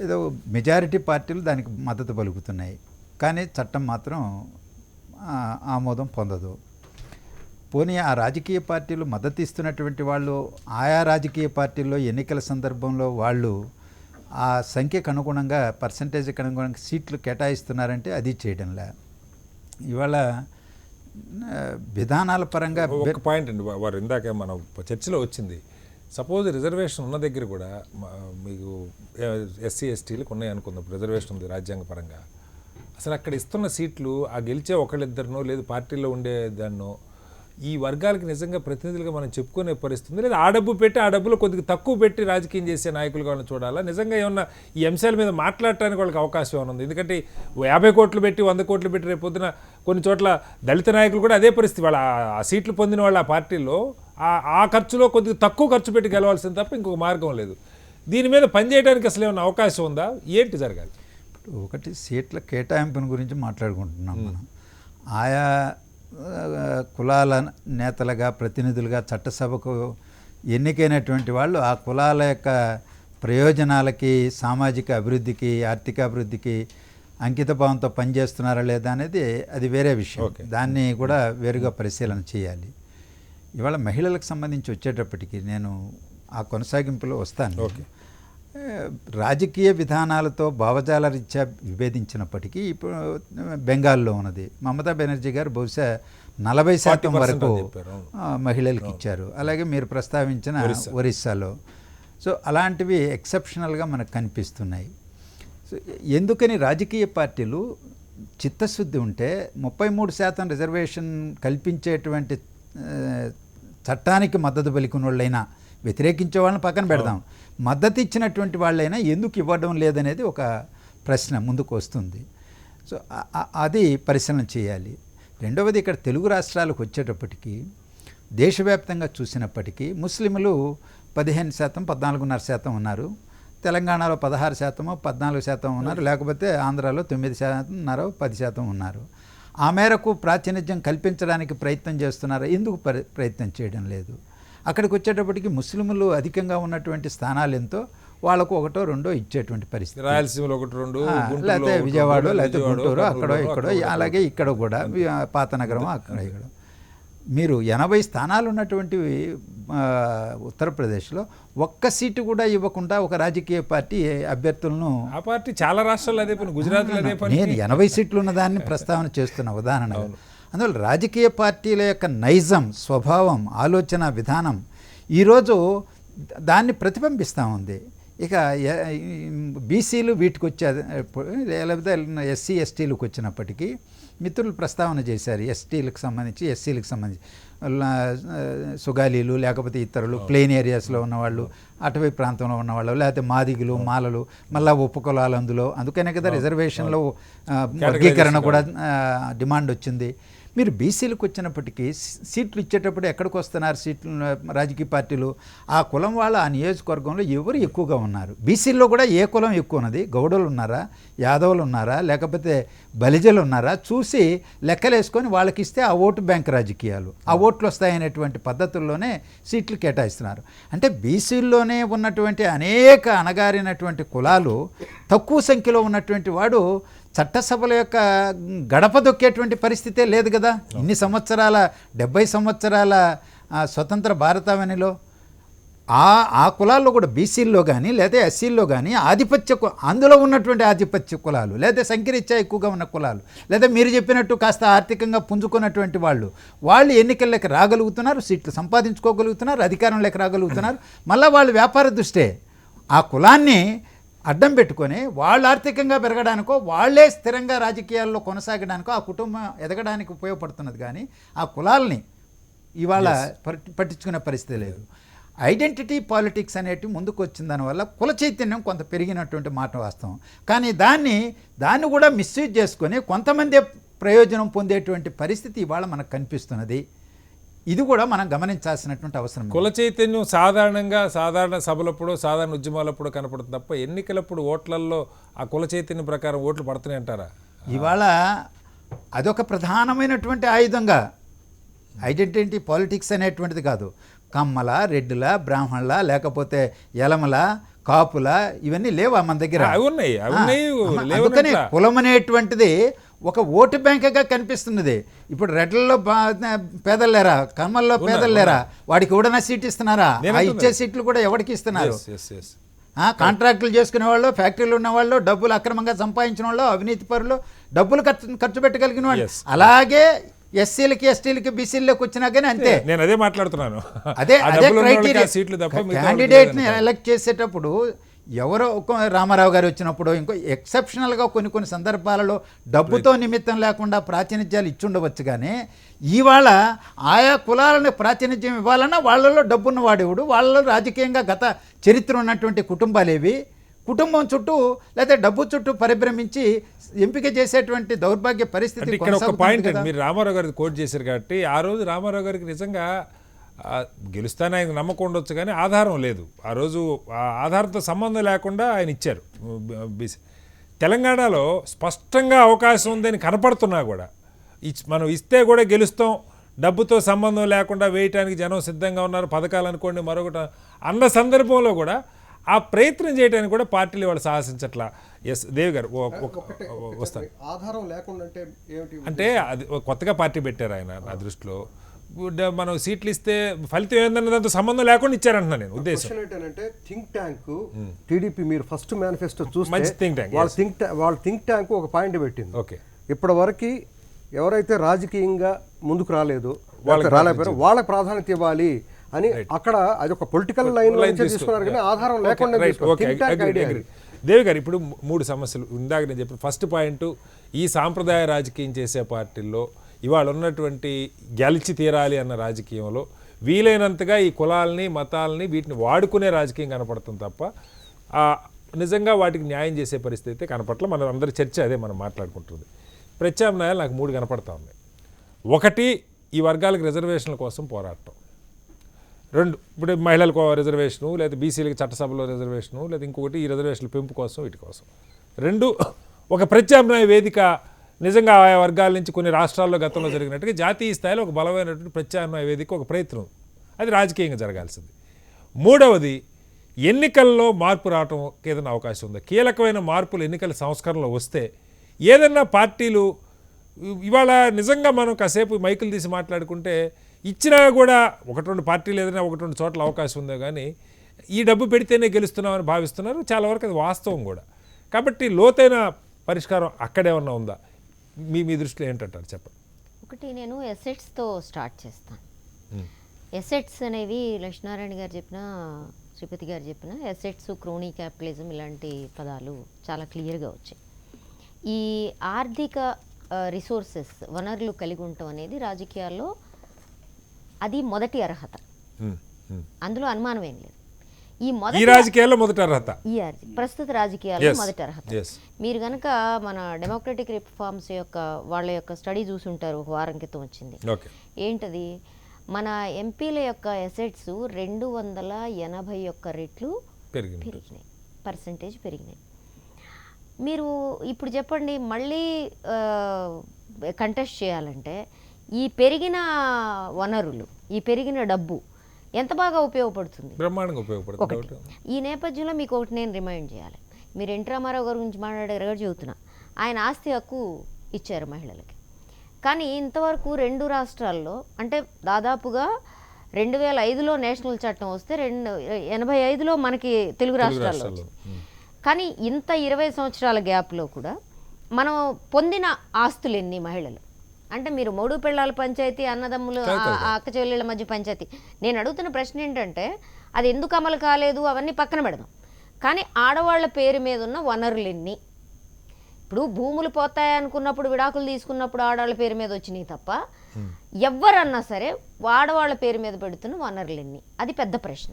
ఏదో మెజారిటీ పార్టీలు దానికి మద్దతు పలుకుతున్నాయి, కానీ చట్టం మాత్రం ఆమోదం పొందదు. పోనీ ఆ రాజకీయ పార్టీలు మద్దతు ఇస్తున్నటువంటి వాళ్ళు ఆయా రాజకీయ పార్టీల్లో ఎన్నికల సందర్భంలో వాళ్ళు ఆ సంఖ్యకు అనుగుణంగా పర్సంటేజ్కి అనుగుణంగా సీట్లు కేటాయిస్తున్నారంటే అది చేయడంలే. ఇవాళ విధానాల పరంగా ఒక పాయింట్ అండి, వారు ఇందాక మన చర్చలో వచ్చింది. సపోజ్ రిజర్వేషన్ ఉన్న దగ్గర కూడా మీకు ఎస్సీ ఎస్టీలకు ఉన్నాయి అనుకుందాం, రిజర్వేషన్ ఉంది రాజ్యాంగ పరంగా, అసలు అక్కడ ఇస్తున్న సీట్లు ఆ గెలిచే ఒకళ్ళిద్దరినో లేదు పార్టీలో ఉండే దాన్నో ఈ వర్గాలకు నిజంగా ప్రతినిధులుగా మనం చెప్పుకునే పరిస్థితుంది, లేదా ఆ డబ్బు పెట్టి ఆ డబ్బులో కొద్దిగా తక్కువ పెట్టి రాజకీయం చేసే నాయకులుగా వాళ్ళని చూడాలా? నిజంగా ఏమన్నా ఈ అంశాల మీద మాట్లాడటానికి వాళ్ళకి అవకాశం ఏమైనా ఉంది? ఎందుకంటే 50 కోట్లు పెట్టి 100 కోట్లు పెట్టి రేపు పొద్దున కొన్ని చోట్ల దళిత నాయకులు కూడా అదే పరిస్థితి, వాళ్ళ ఆ సీట్లు పొందిన వాళ్ళు ఆ పార్టీలో ఆ ఖర్చులో కొద్దిగా తక్కువ ఖర్చు పెట్టి గెలవాల్సింది తప్ప ఇంకొక మార్గం లేదు. దీని మీద పనిచేయడానికి అసలు ఏమైనా అవకాశం ఉందా? ఏంటి జరగాలి? ఒకటి సీట్ల కేటాయింపుని గురించి మాట్లాడుకుంటున్నాం మనం. ఆయా కులాల నేతలుగా ప్రతినిధులుగా చట్టసభకు ఎన్నికైనటువంటి వాళ్ళు ఆ కులాల యొక్క ప్రయోజనాలకి, సామాజిక అభివృద్ధికి, ఆర్థిక అభివృద్ధికి అంకితభావంతో పనిచేస్తున్నారా లేదా అనేది అది వేరే విషయం. దాన్ని కూడా వేరుగా పరిశీలన చేయాలి. ఇవాళ మహిళలకు సంబంధించి వచ్చేటప్పటికి నేను ఆ కొనసాగింపులో వస్తాను. రాజకీయ విధానాలతో భావజాల రీత్యా విభేదించినప్పటికీ ఇప్పుడు బెంగాల్లో ఉన్నది మమతా బెనర్జీ గారు బహుశా 40% వరకు మహిళలకు ఇచ్చారు. అలాగే మీరు ప్రస్తావించిన ఒరిస్సాలో. సో అలాంటివి ఎక్సెప్షనల్గా మనకు కనిపిస్తున్నాయి. సో ఎందుకని రాజకీయ పార్టీలు చిత్తశుద్ధి ఉంటే 33% రిజర్వేషన్ కల్పించేటువంటి చట్టానికి మద్దతు పలికిన వాళ్ళైనా, వ్యతిరేకించే వాళ్ళని పక్కన పెడదాం, మద్దతు ఇచ్చినటువంటి వాళ్ళైనా ఎందుకు ఇవ్వడం లేదనేది ఒక ప్రశ్న ముందుకు వస్తుంది. సో అది పరిశీలన చేయాలి. రెండవది, ఇక్కడ తెలుగు రాష్ట్రాలకు వచ్చేటప్పటికి దేశవ్యాప్తంగా చూసినప్పటికీ ముస్లింలు 15%, 14.5% ఉన్నారు. తెలంగాణలో 16%, 14% ఉన్నారు. లేకపోతే ఆంధ్రాలో 9%, 10% ఉన్నారు. ఆ మేరకు ప్రాతినిధ్యం కల్పించడానికి ప్రయత్నం చేస్తున్నారు. ఎందుకు ప్రయత్నం చేయడం లేదు? అక్కడికి వచ్చేటప్పటికి ముస్లింలు అధికంగా ఉన్నటువంటి స్థానాలు ఎంతో వాళ్ళకు 1, 2 ఇచ్చేటువంటి పరిస్థితి. రాయలసీమలో 1, 2, లేకపోతే విజయవాడ, లేకపోతే గుంటూరు, అక్కడో ఇక్కడో, అలాగే ఇక్కడ కూడా పాత నగరం అక్కడ ఇక్కడ. మీరు 80 స్థానాలు ఉన్నటువంటి ఉత్తరప్రదేశ్లో ఒక్క సీటు కూడా ఇవ్వకుండా ఒక రాజకీయ పార్టీ అభ్యర్థులను, ఆ పార్టీ చాలా రాష్ట్రాలు అదే పని, గుజరాత్లో అదే పని. నేను 80 సీట్లు ఉన్న దాన్ని ప్రస్తావన చేస్తున్న ఉదాహరణగా. అందువల్ల రాజకీయ పార్టీల యొక్క నైజం, స్వభావం, ఆలోచన విధానం ఈరోజు దాన్ని ప్రతిబింబిస్తూ ఉంది. ఇక బీసీలు వీటికి వచ్చే, లేకపోతే ఎస్సీ ఎస్టీలకు వచ్చినప్పటికీ మిత్రులు ప్రస్తావన చేశారు. ఎస్టీలకు సంబంధించి, ఎస్సీలకు సంబంధించి సుగాలీలు, లేకపోతే ఇతరులు, ప్లెయిన్ ఏరియాస్లో ఉన్నవాళ్ళు, అటవీ ప్రాంతంలో ఉన్నవాళ్ళు, లేకపోతే మాదిగులు, మాలలు, మళ్ళా ఉపకులాలు అందుకనే కదా రిజర్వేషన్లో వర్గీకరణ కూడా డిమాండ్ వచ్చింది. మీరు బీసీలకు వచ్చినప్పటికీ సీట్లు ఇచ్చేటప్పుడు ఎక్కడికి వస్తున్నారు సీట్లు? రాజకీయ పార్టీలు ఆ కులం వాళ్ళ ఆ నియోజకవర్గంలో ఎవరు ఎక్కువగా ఉన్నారు? బీసీల్లో కూడా ఏ కులం ఎక్కువ ఉన్నది? గౌడలు ఉన్నారా, యాదవులు ఉన్నారా, లేకపోతే బలిజలు ఉన్నారా? చూసి లెక్కలేసుకొని వాళ్ళకి ఇస్తే ఆ ఓటు బ్యాంక్ రాజకీయాలు, ఆ ఓట్లు వస్తాయనేటువంటి పద్ధతుల్లోనే సీట్లు కేటాయిస్తున్నారు. అంటే బీసీల్లోనే ఉన్నటువంటి అనేక అణగారినటువంటి కులాలు, తక్కువ సంఖ్యలో ఉన్నటువంటి వాడు చట్టసభల యొక్క గడప దొక్కేటువంటి పరిస్థితే లేదు కదా. ఇన్ని సంవత్సరాల 70 సంవత్సరాల స్వతంత్ర భారతావనిలో ఆ కులాల్లో కూడా బీసీల్లో కానీ లేదా ఎస్సీల్లో కానీ అందులో ఉన్నటువంటి ఆధిపత్య కులాలు, లేదా సంఖ్యరీత్యా ఎక్కువగా ఉన్న కులాలు, లేదా మీరు చెప్పినట్టు కాస్త ఆర్థికంగా పుంజుకున్నటువంటి వాళ్ళు ఎన్నికల్లోకి రాగలుగుతున్నారు, సీట్లు సంపాదించుకోగలుగుతున్నారు, అధికారంలోకి రాగలుగుతున్నారు. మళ్ళీ వాళ్ళు వ్యాపార దృష్టే ఆ కులాన్ని అడ్డం పెట్టుకొని వాళ్ళు ఆర్థికంగా పెరగడానికో, వాళ్ళే స్థిరంగా రాజకీయాల్లో కొనసాగడానికో, ఆ కుటుంబం ఎదగడానికి ఉపయోగపడుతున్నది. కానీ ఆ కులాలని ఇవాళ పట్టించుకునే పరిస్థితి లేదు. ఐడెంటిటీ పాలిటిక్స్ అనేటివి ముందుకు వచ్చిన దానివల్ల కుల చైతన్యం కొంత పెరిగినటువంటి మాట వాస్తవం. కానీ దాన్ని కూడా మిస్యూజ్ చేసుకొని కొంతమంది ప్రయోజనం పొందేటువంటి పరిస్థితి ఇవాళ మనకు కనిపిస్తున్నది. ఇది కూడా మనం గమనించాల్సినటువంటి అవసరం. కుల చైతన్యం సాధారణంగా సాధారణ సభలప్పుడు, సాధారణ ఉద్యమాలప్పుడు కనపడుతుంది తప్ప ఎన్నికలప్పుడు ఓట్లల్లో ఆ కుల చైతన్యం ప్రకారం ఓట్లు పడుతున్నాయి అంటారా? ఇవాళ అదొక ప్రధానమైనటువంటి ఆయుధంగా ఐడెంటిటీ పాలిటిక్స్ అనేటువంటిది కాదు. కమ్మల, రెడ్డుల, బ్రాహ్మణుల, లేకపోతే ఎలమల, కాపుల, ఇవన్నీ లేవా మన దగ్గర? అందుకని కులం అనేటువంటిది ఒక ఓటు బ్యాంకుగా కనిపిస్తున్నది. ఇప్పుడు రెడ్లలో పేదలు లేరా, కమ్మల్లో పేదలు లేరా? వాడికి ఎవడన్నా సీట్ ఇస్తున్నారా? ఇచ్చే సీట్లు కూడా ఎవరికి ఇస్తున్నారు? కాంట్రాక్టులు చేసుకునే వాళ్ళు, ఫ్యాక్టరీలు ఉన్న వాళ్ళు, డబ్బులు అక్రమంగా సంపాదించిన వాళ్ళు, అవినీతి పరులు, డబ్బులు ఖర్చు పెట్టగలిగిన వాళ్ళు. అలాగే ఎస్సీలకి, ఎస్టీలకి, బీసీలకు వచ్చినా కానీ అంతే. నేను అదే మాట్లాడుతున్నాను. అదే క్రైటీరియా. క్యాండిడేట్ని ఎలక్ట్ చేసేటప్పుడు ఎవరో రామారావు గారు వచ్చినప్పుడు ఇంకో ఎక్సెప్షనల్గా కొన్ని సందర్భాలలో డబ్బుతో నిమిత్తం లేకుండా ప్రాతినిధ్యాలు ఇచ్చుండవచ్చు. కానీ ఇవాళ ఆయా కులాలను ప్రాతినిధ్యం ఇవ్వాలన్నా వాళ్ళలో డబ్బున్న వాడేవాడు, వాళ్ళలో రాజకీయంగా గత చరిత్ర ఉన్నటువంటి కుటుంబాలేవి, కుటుంబం చుట్టూ లేదా డబ్బు చుట్టూ పరిభ్రమించి ఎంపిక చేసేటువంటి దౌర్భాగ్య పరిస్థితి అంటే ఇక్కడ ఒక కొనసాగుతుంది పాయింట్ కదా. మీరు రామారావు గారికి కోట్ చేశారు కాబట్టి ఆ రోజు రామారావు గారికి నిజంగా గెలుస్తానని ఆయన నమ్మకం ఉండొచ్చు కానీ ఆధారం లేదు. ఆ రోజు ఆ ఆధారంతో సంబంధం లేకుండా ఆయన ఇచ్చారు. తెలంగాణలో స్పష్టంగా అవకాశం ఉందని కనపడుతున్నా కూడా మనం ఇస్తే కూడా గెలుస్తాం, డబ్బుతో సంబంధం లేకుండా వేయటానికి జనం సిద్ధంగా ఉన్నారు, పథకాలు అనుకోండి మరొకటి అన్న సందర్భంలో కూడా ఆ ప్రయత్నం చేయడానికి కూడా పార్టీలు వాళ్ళు సాహసించట్లా. ఎస్ దేవి గారు వస్తాను. ఆధారం లేకుండా అంటే ఏమిటి? అంటే అది కొత్తగా పార్టీ పెట్టారు ఆయన నా దృష్టిలో. మనం సీట్లు ఇస్తే ఫలితం ఏందన్న దాంతో సంబంధం లేకుండా ఇచ్చారంటున్నా నేను ఉద్దేశం. ఏంటంటే థింక్ ట్యాంక్ టీడీపీ మీరు ఫస్ట్ మేనిఫెస్టో చూస్తే మంచి think tank, వాళ్ళ థింక్ ట్యాంక్ ఒక పాయింట్ పెట్టింది. ఓకే, ఇప్పటి వరకు ఎవరైతే రాజకీయంగా ముందుకు రాలేకపోయారో వాళ్ళకి ప్రాధాన్యత ఇవ్వాలి అని అక్కడ అది ఒక పొలిటికల్ లైన్ తీసుకున్నారు కానీ ఆధారం లేకుండా దేవి గారు ఇప్పుడు 3 సమస్యలు ఇందాక నేను చెప్పిన ఫస్ట్ పాయింట్, ఈ సాంప్రదాయ రాజకీయం చేసే పార్టీల్లో ఇవాళ ఉన్నటువంటి గెలిచి తీరాలి అన్న రాజకీయంలో వీలైనంతగా ఈ కులాలని మతాలని వీటిని వాడుకునే రాజకీయం కనపడుతుంది తప్ప నిజంగా వాటికి న్యాయం చేసే పరిస్థితి అయితే కనపట్ల. మన అందరి చర్చ అదే మనం మాట్లాడుకుంటుంది. ప్రత్యామ్నాయాలు నాకు 3 కనపడతా ఉన్నాయి. ఒకటి, ఈ వర్గాలకు రిజర్వేషన్ల కోసం పోరాటం. 2, ఇప్పుడు మహిళలకు రిజర్వేషను, లేదా బీసీలకి చట్టసభలో రిజర్వేషను, లేదా ఇంకొకటి ఈ రిజర్వేషన్ల పెంపు కోసం వీటి కోసం. 2, ఒక ప్రత్యామ్నాయ వేదిక నిజంగా ఆయా వర్గాల నుంచి కొన్ని రాష్ట్రాల్లో గతంలో జరిగినట్టుగా జాతీయ స్థాయిలో ఒక బలమైనటువంటి ప్రత్యామ్నాయ వేదిక, ఒక ప్రయత్నం, అది రాజకీయంగా జరగాల్సింది. 3వది, ఎన్నికల్లో మార్పు రావటం ఏదైనా అవకాశం ఉందా? కీలకమైన మార్పులు ఎన్నికల సంస్కరణలో వస్తే ఏదన్నా పార్టీలు ఇవాళ నిజంగా మనం కాసేపు మైకులు తీసి మాట్లాడుకుంటే ఇచ్చినా కూడా 1-2 పార్టీలు ఏదైనా 1-2 చోట్ల అవకాశం ఉందో కానీ ఈ డబ్బు పెడితేనే గెలుస్తున్నామని భావిస్తున్నారు. చాలా వరకు అది వాస్తవం కూడా. కాబట్టి లోతైన పరిష్కారం అక్కడేమన్నా ఉందా? మీ దృష్టిలో ఏంటంటారు చెప్పండి. ఒకటి, నేను ఎసెట్స్తో స్టార్ట్ చేస్తాను. ఎసెట్స్ అనేవి లక్ష్మీనారాయణ గారు చెప్పిన, శ్రీపతి గారు చెప్పిన ఎసెట్స్, క్రోనీ క్యాపిటలిజం ఇలాంటి పదాలు చాలా క్లియర్గా వచ్చాయి. ఈ ఆర్థిక రిసోర్సెస్, వనరులు కలిగి ఉండటం అనేది రాజకీయాల్లో అది మొదటి అర్హత, అందులో అనుమానం ఏం లేదు. ఈ రాజకీయాల్లో మొదటి అర్హత, ప్రస్తుత రాజకీయాల్లో మొదటి అర్హత. మీరు కనుక మన డెమోక్రటిక్ రిఫార్మ్స్ యొక్క వాళ్ళ యొక్క స్టడీ చూసుంటారు, ఒక వారం క్రితం వచ్చింది. ఏంటది? మన ఎంపీల యొక్క ఎసెట్స్ 281 రెట్లు పెరిగినాయి, పర్సంటేజ్ పెరిగినాయి. మీరు ఇప్పుడు చెప్పండి, మళ్ళీ కంటెస్ట్ చేయాలంటే ఈ పెరిగిన వనరులు, ఈ పెరిగిన డబ్బు ఎంత బాగా ఉపయోగపడుతుంది? బ్రహ్మాండంగా ఉపయోగపడుతుంది. ఒకటి, ఈ నేపథ్యంలో మీకు ఒకటి నేను రిమైండ్ చేయాలి. మీరు ఎన్టీ రామారావు గారి గురించి మాట్లాడారు కాబట్టి చెబుతున్నా. ఆయన ఆస్తి హక్కు ఇచ్చారు మహిళలకి. కానీ ఇంతవరకు 2 రాష్ట్రాల్లో, అంటే దాదాపుగా 2005లో నేషనల్ చట్టం వస్తే 85లో మనకి తెలుగు రాష్ట్రాల్లో వచ్చింది. కానీ ఇంత 20 సంవత్సరాల గ్యాప్లో కూడా మనం పొందిన ఆస్తులు ఎన్ని మహిళలు? అంటే మీరు మూడు పిల్లల పంచాయతీ, అన్నదమ్ములు, అక్క చెల్లెళ్ళ మధ్య పంచాయతీ. నేను అడుగుతున్న ప్రశ్న ఏంటంటే, అది ఎందుకు అమలు కాలేదు అవన్నీ పక్కన పెడదాం, కానీ ఆడవాళ్ల పేరు మీద ఉన్న వనరులు ఎన్ని? ఇప్పుడు భూములు పోతాయనుకున్నప్పుడు, విడాకులు తీసుకున్నప్పుడు ఆడవాళ్ళ పేరు మీద వచ్చినాయి తప్ప ఎవరన్నా సరే ఆడవాళ్ళ పేరు మీద పెడుతున్న వనరులు ఎన్ని? అది పెద్ద ప్రశ్న.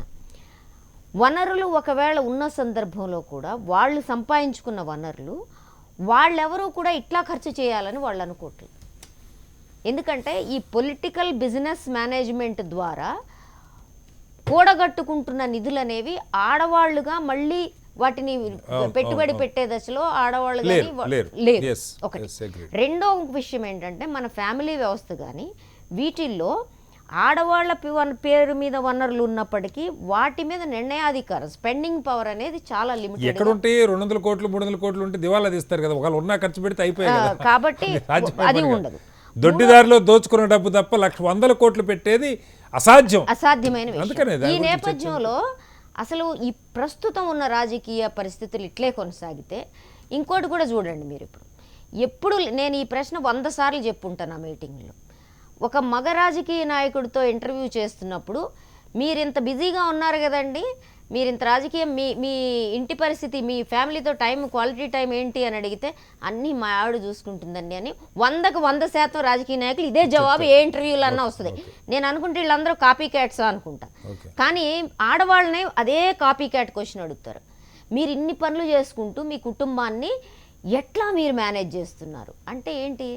వనరులు ఒకవేళ ఉన్న సందర్భంలో కూడా వాళ్ళు సంపాదించుకున్న వనరులు వాళ్ళెవరూ కూడా ఇట్లా ఖర్చు చేయాలని వాళ్ళు అనుకోవట్లేదు. ఎందుకంటే ఈ పొలిటికల్ బిజినెస్ మేనేజ్మెంట్ ద్వారా కూడగట్టుకుంటున్న నిధులు అనేవి ఆడవాళ్లుగా మళ్ళీ వాటిని పెట్టుబడి పెట్టే దశలో ఆడవాళ్ళు కానీ లేదు. ఒకటి. రెండో విషయం ఏంటంటే, మన ఫ్యామిలీ వ్యవస్థ కానీ వీటిల్లో ఆడవాళ్ల పేరు మీద వనరులు ఉన్నప్పటికీ వాటి మీద నిర్ణయాధికారం, స్పెండింగ్ పవర్ అనేది చాలా లిమిటెడ్. ఎక్కడ ఉంటే 200 కోట్లు 300 కోట్లు ఉంటే దివాలా తీస్తారు కదా, ఒకళ్ళు ఉన్నా ఖర్చు పెడితే అయిపోయాయి. కాబట్టి అది ఉండదు. దొడ్డిదారిలో దోచుకున్న డబ్బు తప్ప 100 కోట్లు పెట్టేది అసాధ్యమైన విషయం. ఈ నేపథ్యంలో అసలు ఈ ప్రస్తుతం ఉన్న రాజకీయ పరిస్థితులు ఇట్లే కొనసాగితే ఇంకోటి కూడా చూడండి. మీరు ఎప్పుడు నేను ఈ ప్రశ్న 100 సార్లు చెప్పుంటాను ఆ మీటింగ్లో. ఒక మగ రాజకీయ నాయకుడితో ఇంటర్వ్యూ చేస్తున్నప్పుడు, మీరు ఇంత బిజీగా ఉన్నారు కదండి, మీరు ఇంత రాజకీయం మీ మీ ఇంటి పరిస్థితి మీ ఫ్యామిలీతో టైం క్వాలిటీ టైం ఏంటి అని అడిగితే అన్నీ మా ఆవిడ చూసుకుంటుందండి అని 100% రాజకీయ నాయకులు ఇదే జవాబు ఏ ఇంటర్వ్యూలో అన్నా వస్తుంది. నేను అనుకుంటే వీళ్ళందరూ కాపీ క్యాట్స్ అనుకుంటా, కానీ ఆడవాళ్ళనే అదే కాపీ క్యాట్ క్వశ్చన్ అడుగుతారు. మీరు ఇన్ని పనులు చేసుకుంటూ మీ కుటుంబాన్ని ఎట్లా మీరు మేనేజ్ చేస్తున్నారు అంటే ఏంటి?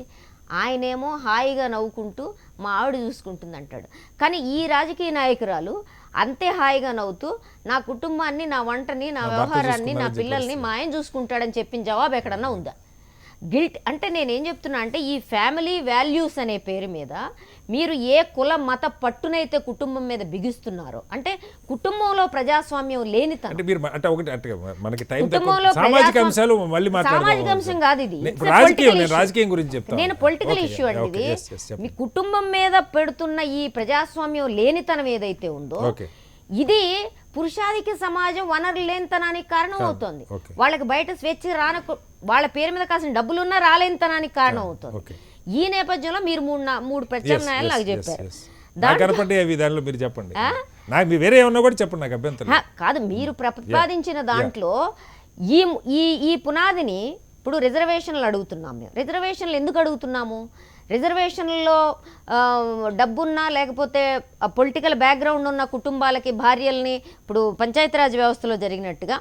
ఆయనేమో హాయిగా నవ్వుకుంటూ మా ఆవిడ చూసుకుంటుంది అంటాడు, కానీ ఈ రాజకీయ నాయకురాలు అంతే హాయిగా నవ్వుతూ నా కుటుంబాన్ని, నా వంటని, నా వ్యవహారాన్ని, నా పిల్లల్ని మా ఆయన చూసుకుంటాడని చెప్పిన జవాబు ఎక్కడన్నా ఉందా? గిల్ట్ అంటే నేనేం చెప్తున్నా అంటే ఈ ఫ్యామిలీ వాల్యూస్ అనే పేరు మీద మీరు ఏ కుల మత పట్టునైతే కుటుంబం మీద బిగిస్తున్నారో, అంటే కుటుంబంలో ప్రజాస్వామ్యం లేనితనం. అంటే మీరు అంటే ఒకటి అంటే మనకి టైం కుటుంబంలో సామాజిక అంశాలు మళ్ళీ సామాజిక అంశం కాదు ఇది. రాజకీయం గురించి చెప్తాను. నేను పొలిటికల్ ఇష్యూ అండి ఇది. మీ కుటుంబం మీద పెడుతున్న ఈ ప్రజాస్వామ్యం లేనితనం ఏదైతే ఉందో ఇది పురుషాధిక సమాజం వనరులు లేనితనానికి కారణం అవుతుంది. వాళ్ళకి బయట స్వేచ్ఛ వాళ్ళ పేరు మీద కాసిన డబ్బులున్నా రాలేనితనానికి కారణం అవుతుంది. ఈ నేపథ్యంలో మీరు మూడు ప్రత్యామ్నాయాలు నాకు చెప్పారు. దానిలో మీరు చెప్పండి, నాకు వేరే ఏమన్నా కూడా చెప్పండి, నాకు అభ్యంతరం కాదు. మీరు ప్రతిపాదించిన దాంట్లో ఈ పునాదిని ఇప్పుడు రిజర్వేషన్లు అడుగుతున్నాం. మేము రిజర్వేషన్లు ఎందుకు అడుగుతున్నాము? రిజర్వేషన్లో డబ్బున్నా లేకపోతే పొలిటికల్ బ్యాక్గ్రౌండ్ ఉన్న కుటుంబాలకి భార్యల్ని ఇప్పుడు పంచాయతీరాజ్ వ్యవస్థలో జరిగినట్టుగా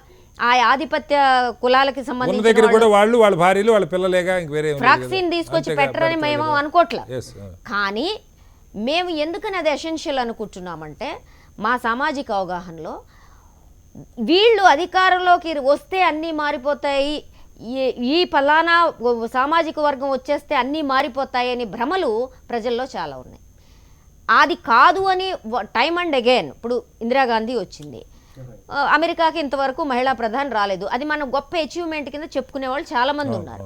ఆ ఆధిపత్య కులాలకి సంబంధించిన వాళ్ళ భార్యలు వాళ్ళ పిల్లలేగా ఫ్రాక్సీన్ తీసుకొచ్చి పెట్టరని మేము అనుకోవట్లేదు. కానీ మేము ఎందుకని అది ఎసెన్షియల్ అనుకుంటున్నామంటే మా సామాజిక అవగాహనలో వీళ్ళు అధికారంలోకి వస్తే అన్నీ మారిపోతాయి, ఈ ఫలానా సామాజిక వర్గం వచ్చేస్తే అన్నీ మారిపోతాయని భ్రమలు ప్రజల్లో చాలా ఉన్నాయి. అది కాదు అని టైమ్ అండ్ అగైన్ ఇప్పుడు ఇందిరాగాంధీ వచ్చింది, అమెరికాకి ఇంతవరకు మహిళా ప్రధాని రాలేదు, అది మన గొప్ప అచీవ్మెంట్ కింద చెప్పుకునే వాళ్ళు చాలామంది ఉన్నారు.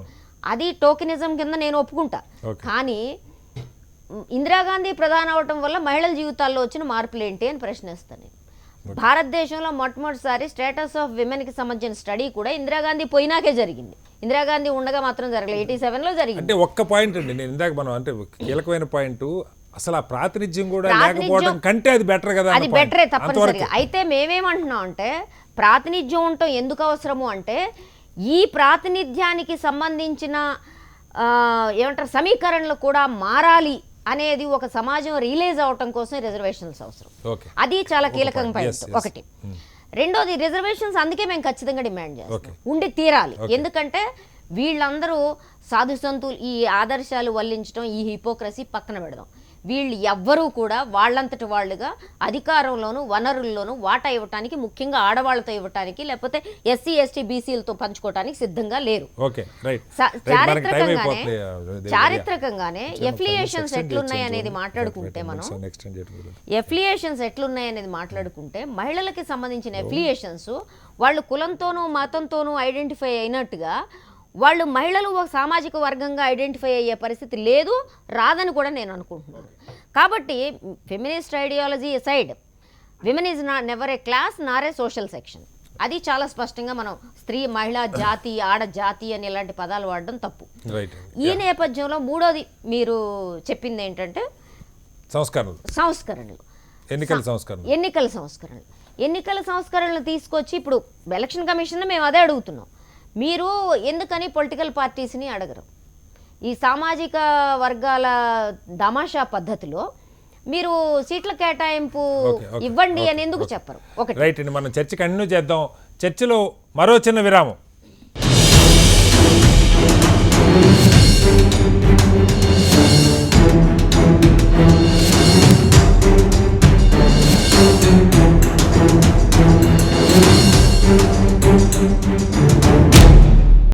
అది టోకెనిజం కింద నేను ఒప్పుకుంటా. కానీ ఇందిరాగాంధీ ప్రధాని అవటం వల్ల మహిళల జీవితాల్లో వచ్చిన మార్పులు ఏంటి అని ప్రశ్నిస్తాను. భారతదేశంలో మొట్టమొదటిసారి స్టేటస్ ఆఫ్ విమెన్కి సంబంధించిన స్టడీ కూడా ఇందిరాగాంధీ పోయినాకే జరిగింది. ఇందిరాగాంధీ ఉండగా మాత్రం జరగలేదు, 87లో జరిగింది. అంటే ఒక్క పాయింట్ అండి, నేను ఇందాక మనం అంటే కీలకమైన పాయింట్, అసలు ఆ ప్రాతినిధ్యం కూడా లేకపోవడం కంటే అది బెటర్ కదా. అది బెటరే తప్పనిసరిగా. అయితే మేమేమంటున్నాం అంటే ప్రాతినిధ్యం ఉండటం ఎందుకు అవసరము అంటే ఈ ప్రాతినిధ్యానికి సంబంధించిన ఏమంటారు సమీకరణలు కూడా మారాలి అనేది ఒక సమాజం రియలైజ్ అవటం కోసం రిజర్వేషన్స్ అవసరం. అది చాలా కీలకం పాయింట్ ఒకటి. రెండోది రిజర్వేషన్స్ అందుకే మేము ఖచ్చితంగా డిమాండ్ చేస్తాం, ఉండి తీరాలి. ఎందుకంటే వీళ్ళందరూ సాధు సంతులు ఈ ఆదర్శాలు వల్లించడం, ఈ హిపోక్రసీ పక్కన పెడదాం. వీళ్ళు ఎవ్వరూ కూడా వాళ్ళంతటి వాళ్ళుగా అధికారంలోనూ వనరుల్లోనూ వాటా ఇవ్వటానికి, ముఖ్యంగా ఆడవాళ్లతో ఇవ్వటానికి లేకపోతే ఎస్సీ ఎస్టీ బీసీలతో పంచుకోవటానికి సిద్ధంగా లేరు. చారిత్రకంగానే ఎఫ్లియేషన్స్ ఎట్లున్నాయి అనేది మాట్లాడుకుంటే మహిళలకి సంబంధించిన ఎఫ్లియేషన్స్ వాళ్ళు కులంతోనూ మతంతోనూ ఐడెంటిఫై అయినట్టుగా వాళ్ళు మహిళలు ఒక సామాజిక వర్గంగా ఐడెంటిఫై అయ్యే పరిస్థితి లేదు, రాదని కూడా నేను అనుకుంటున్నాను. కాబట్టి feminist ideology side women is never A class Nar A social section. అది చాలా స్పష్టంగా మనం స్త్రీ, మహిళ, జాతి, ఆడ జాతి అని ఇలాంటి పదాలు వాడడం తప్పు. ఈ నేపథ్యంలో మూడోది మీరు చెప్పింది ఏంటంటే సంస్కరణలు, ఎన్నికల సంస్కరణలు తీసుకొచ్చి ఇప్పుడు ఎలక్షన్ కమిషన్ మేము అదే అడుగుతున్నాం. మీరు ఎందుకని పొలిటికల్ పార్టీస్ని అడగరు? ఈ సామాజిక వర్గాల తమాషా పద్ధతిలో మీరు సీట్ల కేటాయింపు ఇవ్వండి అని ఎందుకు చెప్పరు? ఒకటి రైట్ అండి, మనం చర్చ కంటిన్యూ చేద్దాం. చర్చలో మరో చిన్న విరామం.